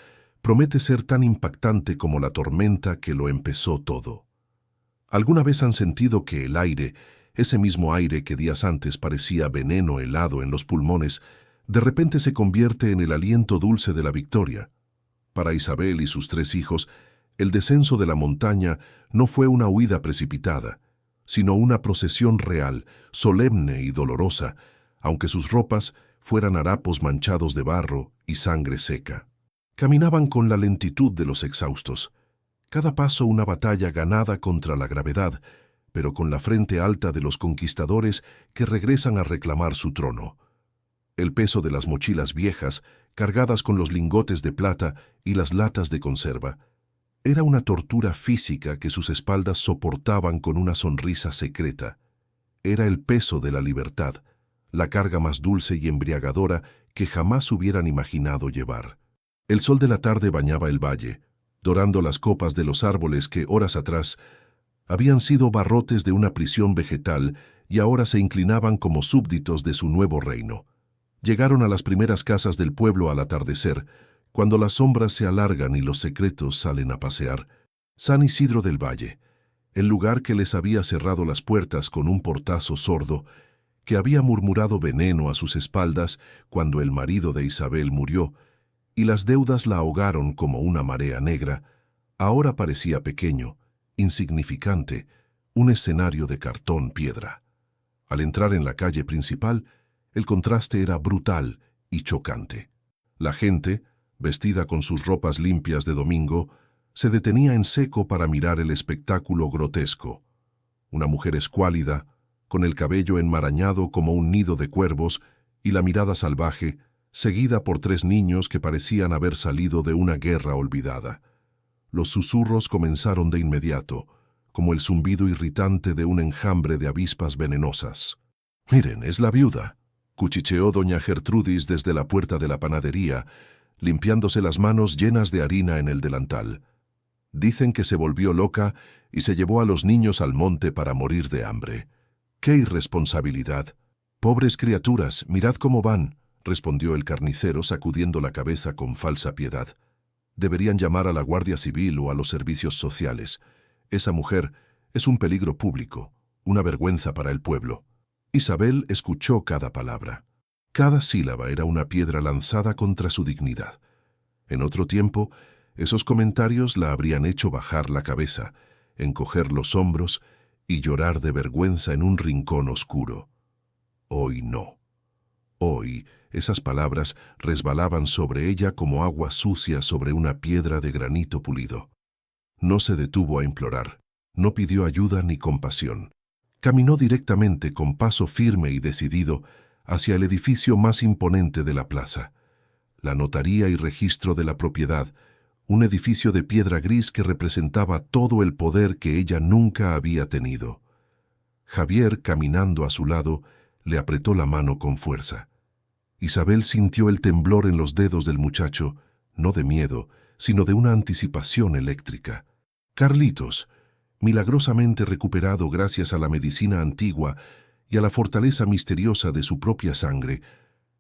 promete ser tan impactante como la tormenta que lo empezó todo. ¿Alguna vez han sentido que el aire, ese mismo aire que días antes parecía veneno helado en los pulmones, de repente se convierte en el aliento dulce de la victoria? Para Isabel y sus 3 hijos, el descenso de la montaña no fue una huida precipitada, sino una procesión real, solemne y dolorosa, aunque sus ropas fueran harapos manchados de barro y sangre seca. Caminaban con la lentitud de los exhaustos. Cada paso una batalla ganada contra la gravedad, pero con la frente alta de los conquistadores que regresan a reclamar su trono. El peso de las mochilas viejas, cargadas con los lingotes de plata y las latas de conserva, era una tortura física que sus espaldas soportaban con una sonrisa secreta. Era el peso de la libertad, la carga más dulce y embriagadora que jamás hubieran imaginado llevar. El sol de la tarde bañaba el valle, dorando las copas de los árboles que horas atrás habían sido barrotes de una prisión vegetal y ahora se inclinaban como súbditos de su nuevo reino. Llegaron a las primeras casas del pueblo al atardecer, cuando las sombras se alargan y los secretos salen a pasear. San Isidro del Valle, el lugar que les había cerrado las puertas con un portazo sordo, que había murmurado veneno a sus espaldas cuando el marido de Isabel murió, y las deudas la ahogaron como una marea negra, ahora parecía pequeño, insignificante, un escenario de cartón piedra. Al entrar en la calle principal, el contraste era brutal y chocante. La gente, vestida con sus ropas limpias de domingo, se detenía en seco para mirar el espectáculo grotesco. Una mujer escuálida, con el cabello enmarañado como un nido de cuervos y la mirada salvaje, seguida por 3 niños que parecían haber salido de una guerra olvidada. Los susurros comenzaron de inmediato, como el zumbido irritante de un enjambre de avispas venenosas. «Miren, es la viuda», cuchicheó doña Gertrudis desde la puerta de la panadería, limpiándose las manos llenas de harina en el delantal. «Dicen que se volvió loca y se llevó a los niños al monte para morir de hambre. ¡Qué irresponsabilidad! Pobres criaturas, mirad cómo van», respondió el carnicero sacudiendo la cabeza con falsa piedad. «Deberían llamar a la Guardia Civil o a los servicios sociales. Esa mujer es un peligro público, una vergüenza para el pueblo». Isabel escuchó cada palabra. Cada sílaba era una piedra lanzada contra su dignidad. En otro tiempo, esos comentarios la habrían hecho bajar la cabeza, encoger los hombros y llorar de vergüenza en un rincón oscuro. Hoy no. Hoy, esas palabras resbalaban sobre ella como agua sucia sobre una piedra de granito pulido. No se detuvo a implorar, no pidió ayuda ni compasión. Caminó directamente con paso firme y decidido hacia el edificio más imponente de la plaza, la notaría y registro de la propiedad, un edificio de piedra gris que representaba todo el poder que ella nunca había tenido. Javier, caminando a su lado, le apretó la mano con fuerza. Isabel sintió el temblor en los dedos del muchacho, no de miedo, sino de una anticipación eléctrica. Carlitos, milagrosamente recuperado gracias a la medicina antigua y a la fortaleza misteriosa de su propia sangre,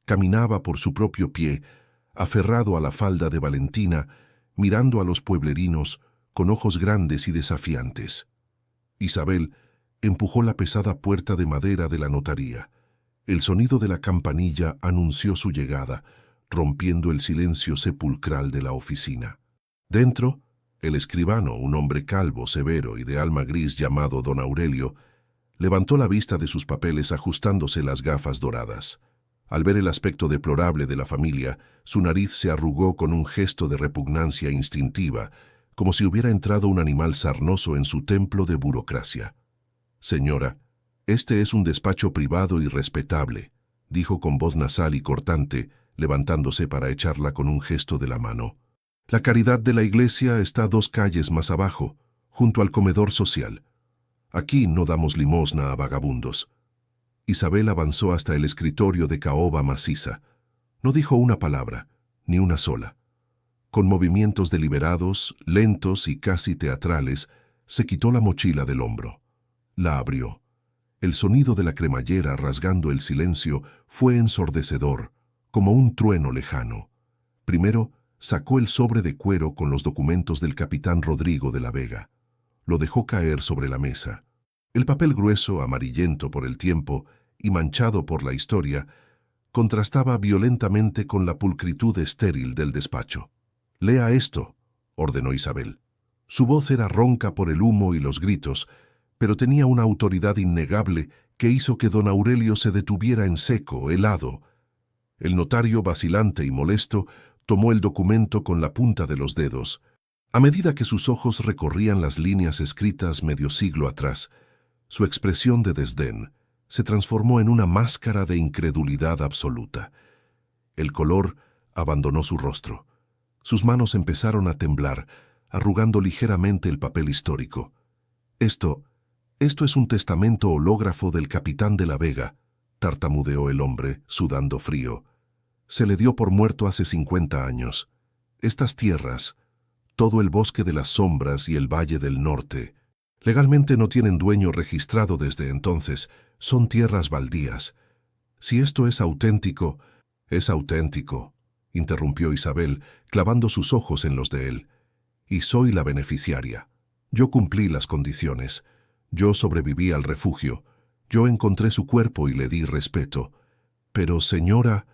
caminaba por su propio pie, aferrado a la falda de Valentina, mirando a los pueblerinos con ojos grandes y desafiantes. Isabel empujó la pesada puerta de madera de la notaría. El sonido de la campanilla anunció su llegada, rompiendo el silencio sepulcral de la oficina. Dentro, el escribano, un hombre calvo, severo y de alma gris llamado don Aurelio, levantó la vista de sus papeles ajustándose las gafas doradas. Al ver el aspecto deplorable de la familia, su nariz se arrugó con un gesto de repugnancia instintiva, como si hubiera entrado un animal sarnoso en su templo de burocracia. «Señora, este es un despacho privado y respetable», dijo con voz nasal y cortante, levantándose para echarla con un gesto de la mano. «La caridad de la iglesia está 2 calles más abajo, junto al comedor social. Aquí no damos limosna a vagabundos». Isabel avanzó hasta el escritorio de caoba maciza. No dijo una palabra, ni una sola. Con movimientos deliberados, lentos y casi teatrales, se quitó la mochila del hombro. La abrió. El sonido de la cremallera rasgando el silencio fue ensordecedor, como un trueno lejano. Primero, sacó el sobre de cuero con los documentos del capitán Rodrigo de la Vega. Lo dejó caer sobre la mesa. El papel grueso, amarillento por el tiempo y manchado por la historia, contrastaba violentamente con la pulcritud estéril del despacho. «Lea esto», ordenó Isabel. Su voz era ronca por el humo y los gritos, pero tenía una autoridad innegable que hizo que don Aurelio se detuviera en seco, helado. El notario, vacilante y molesto, tomó el documento con la punta de los dedos. A medida que sus ojos recorrían las líneas escritas medio siglo atrás, su expresión de desdén se transformó en una máscara de incredulidad absoluta. El color abandonó su rostro. Sus manos empezaron a temblar, arrugando ligeramente el papel histórico. Esto es un testamento hológrafo del capitán de la Vega», tartamudeó el hombre, sudando frío. «Se le dio por muerto hace 50 años. Estas tierras, todo el bosque de las sombras y el valle del norte, legalmente no tienen dueño registrado desde entonces, son tierras baldías. Si esto es auténtico, interrumpió Isabel, clavando sus ojos en los de él. «Y soy la beneficiaria. Yo cumplí las condiciones. Yo sobreviví al refugio. Yo encontré su cuerpo y le di respeto. Pero, señora»,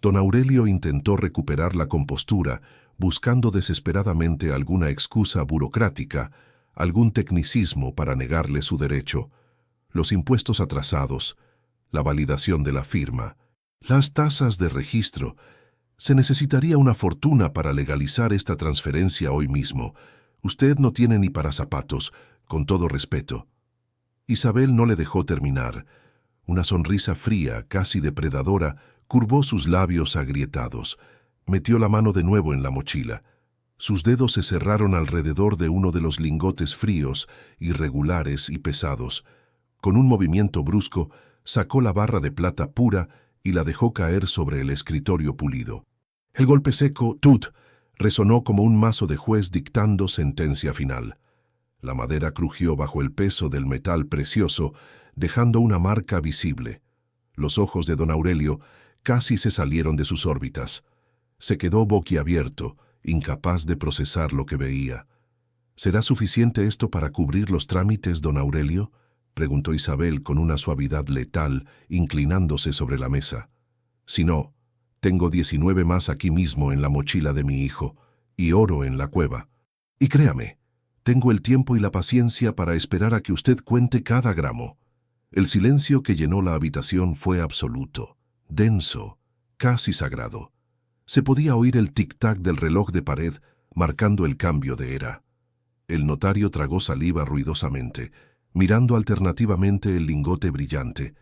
don Aurelio intentó recuperar la compostura, buscando desesperadamente alguna excusa burocrática, algún tecnicismo para negarle su derecho. Los impuestos atrasados, la validación de la firma, las tasas de registro. Se necesitaría una fortuna para legalizar esta transferencia hoy mismo. Usted no tiene ni para zapatos, con todo respeto». Isabel no le dejó terminar. Una sonrisa fría, casi depredadora, Curvó sus labios agrietados. Metió la mano de nuevo en la mochila. Sus dedos se cerraron alrededor de uno de los lingotes fríos, irregulares y pesados. Con un movimiento brusco, sacó la barra de plata pura y la dejó caer sobre el escritorio pulido. El golpe seco, ¡tut!, resonó como un mazo de juez dictando sentencia final. La madera crujió bajo el peso del metal precioso, dejando una marca visible. Los ojos de don Aurelio casi se salieron de sus órbitas. Se quedó boquiabierto, incapaz de procesar lo que veía. ¿Será suficiente esto para cubrir los trámites, don Aurelio?, preguntó Isabel con una suavidad letal, inclinándose sobre la mesa. Si no, tengo 19 más aquí mismo en la mochila de mi hijo, y oro en la cueva. Y créame, tengo el tiempo y la paciencia para esperar a que usted cuente cada gramo. El silencio que llenó la habitación fue absoluto, denso, casi sagrado. Se podía oír el tic-tac del reloj de pared marcando el cambio de era. El notario tragó saliva ruidosamente, mirando alternativamente el lingote brillante,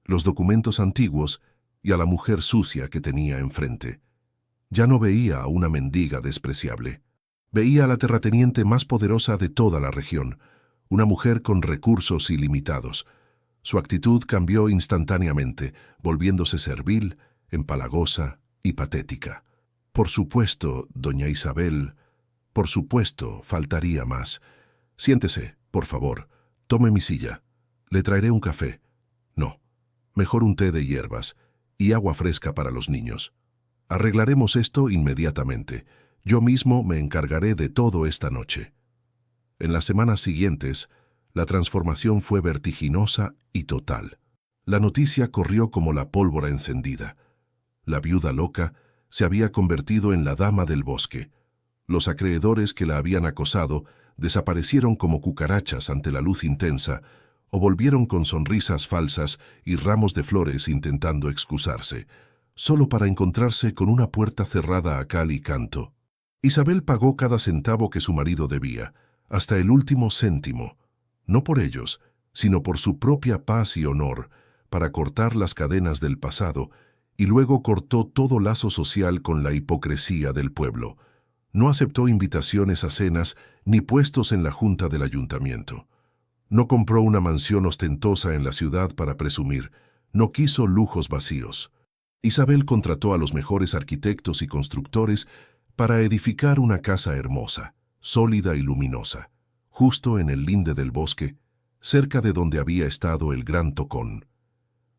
los documentos antiguos y a la mujer sucia que tenía enfrente. Ya no veía a una mendiga despreciable. Veía a la terrateniente más poderosa de toda la región, una mujer con recursos ilimitados. Su actitud cambió instantáneamente, volviéndose servil, empalagosa y patética. Por supuesto, doña Isabel, por supuesto, faltaría más. Siéntese, por favor. Tome mi silla. Le traeré un café. No, mejor un té de hierbas y agua fresca para los niños. Arreglaremos esto inmediatamente. Yo mismo me encargaré de todo esta noche. En las semanas siguientes, la transformación fue vertiginosa y total. La noticia corrió como la pólvora encendida. La viuda loca se había convertido en la dama del bosque. Los acreedores que la habían acosado desaparecieron como cucarachas ante la luz intensa o volvieron con sonrisas falsas y ramos de flores intentando excusarse, solo para encontrarse con una puerta cerrada a cal y canto. Isabel pagó cada centavo que su marido debía, hasta el último céntimo, no por ellos, sino por su propia paz y honor, para cortar las cadenas del pasado, y luego cortó todo lazo social con la hipocresía del pueblo. No aceptó invitaciones a cenas ni puestos en la junta del ayuntamiento. No compró una mansión ostentosa en la ciudad para presumir. No quiso lujos vacíos. Isabel contrató a los mejores arquitectos y constructores para edificar una casa hermosa, sólida y luminosa, justo en el linde del bosque, cerca de donde había estado el gran Tocón.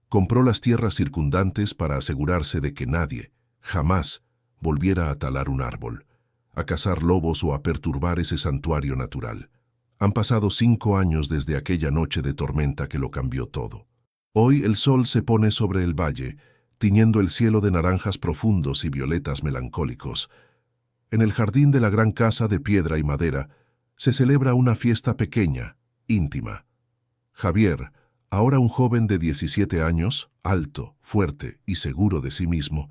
Compró las tierras circundantes para asegurarse de que nadie, jamás, volviera a talar un árbol, a cazar lobos o a perturbar ese santuario natural. Han pasado 5 años desde aquella noche de tormenta que lo cambió todo. Hoy el sol se pone sobre el valle, tiñendo el cielo de naranjas profundos y violetas melancólicos. En el jardín de la gran casa de piedra y madera se celebra una fiesta pequeña, íntima. Javier, ahora un joven de 17 años, alto, fuerte y seguro de sí mismo,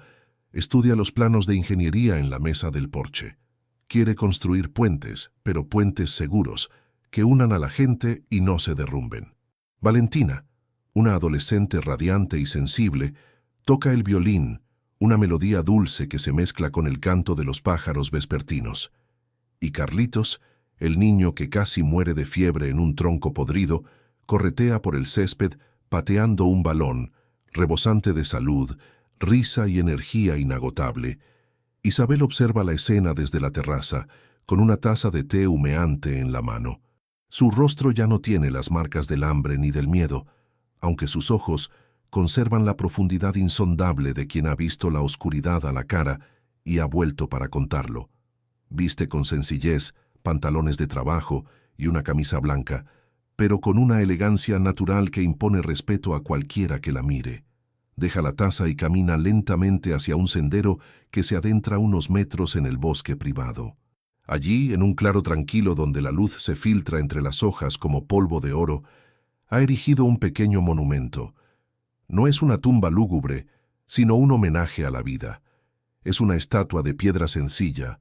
estudia los planos de ingeniería en la mesa del porche. Quiere construir puentes, pero puentes seguros, que unan a la gente y no se derrumben. Valentina, una adolescente radiante y sensible, toca el violín, una melodía dulce que se mezcla con el canto de los pájaros vespertinos. Y Carlitos, el niño que casi muere de fiebre en un tronco podrido, corretea por el césped pateando un balón, rebosante de salud, risa y energía inagotable. Isabel observa la escena desde la terraza, con una taza de té humeante en la mano. Su rostro ya no tiene las marcas del hambre ni del miedo, aunque sus ojos conservan la profundidad insondable de quien ha visto la oscuridad a la cara y ha vuelto para contarlo. Viste con sencillez pantalones de trabajo y una camisa blanca, pero con una elegancia natural que impone respeto a cualquiera que la mire. Deja la taza y camina lentamente hacia un sendero que se adentra unos metros en el bosque privado. Allí, en un claro tranquilo donde la luz se filtra entre las hojas como polvo de oro, ha erigido un pequeño monumento. No es una tumba lúgubre, sino un homenaje a la vida. Es una estatua de piedra sencilla,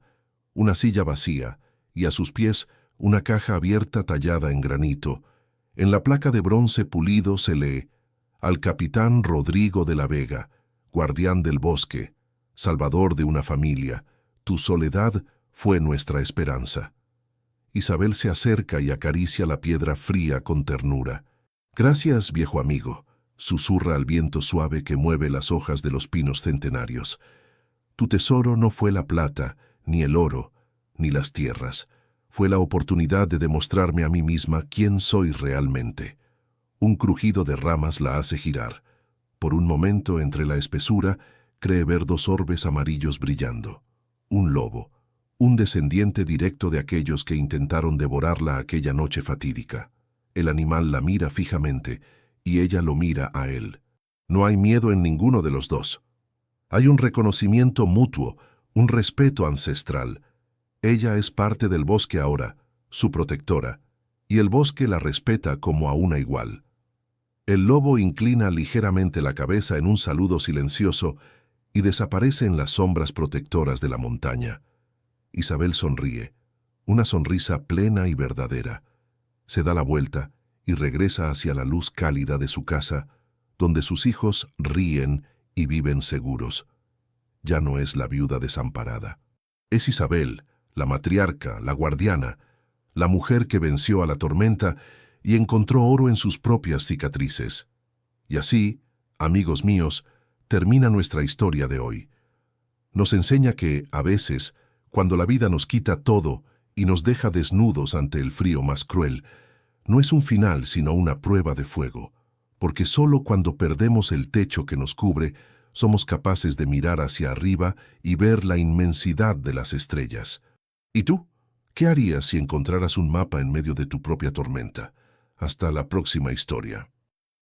una silla vacía, y a sus pies una caja abierta tallada en granito. En la placa de bronce pulido se lee: al capitán Rodrigo de la Vega, guardián del bosque, salvador de una familia, tu soledad fue nuestra esperanza. Isabel se acerca y acaricia la piedra fría con ternura. Gracias, viejo amigo, susurra al viento suave que mueve las hojas de los pinos centenarios. Tu tesoro no fue la plata, ni el oro, ni las tierras. Fue la oportunidad de demostrarme a mí misma quién soy realmente. Un crujido de ramas la hace girar. Por un momento, entre la espesura, cree ver dos orbes amarillos brillando. Un lobo, un descendiente directo de aquellos que intentaron devorarla aquella noche fatídica. El animal la mira fijamente, y ella lo mira a él. No hay miedo en ninguno de los dos. Hay un reconocimiento mutuo, un respeto ancestral. Ella es parte del bosque ahora, su protectora, y el bosque la respeta como a una igual. El lobo inclina ligeramente la cabeza en un saludo silencioso y desaparece en las sombras protectoras de la montaña. Isabel sonríe, una sonrisa plena y verdadera. Se da la vuelta y regresa hacia la luz cálida de su casa, donde sus hijos ríen y viven seguros. Ya no es la viuda desamparada. Es Isabel, la matriarca, la guardiana, la mujer que venció a la tormenta y encontró oro en sus propias cicatrices. Y así, amigos míos, termina nuestra historia de hoy. Nos enseña que, a veces, cuando la vida nos quita todo y nos deja desnudos ante el frío más cruel, no es un final sino una prueba de fuego, porque solo cuando perdemos el techo que nos cubre, somos capaces de mirar hacia arriba y ver la inmensidad de las estrellas. ¿Y tú? ¿Qué harías si encontraras un mapa en medio de tu propia tormenta? Hasta la próxima historia.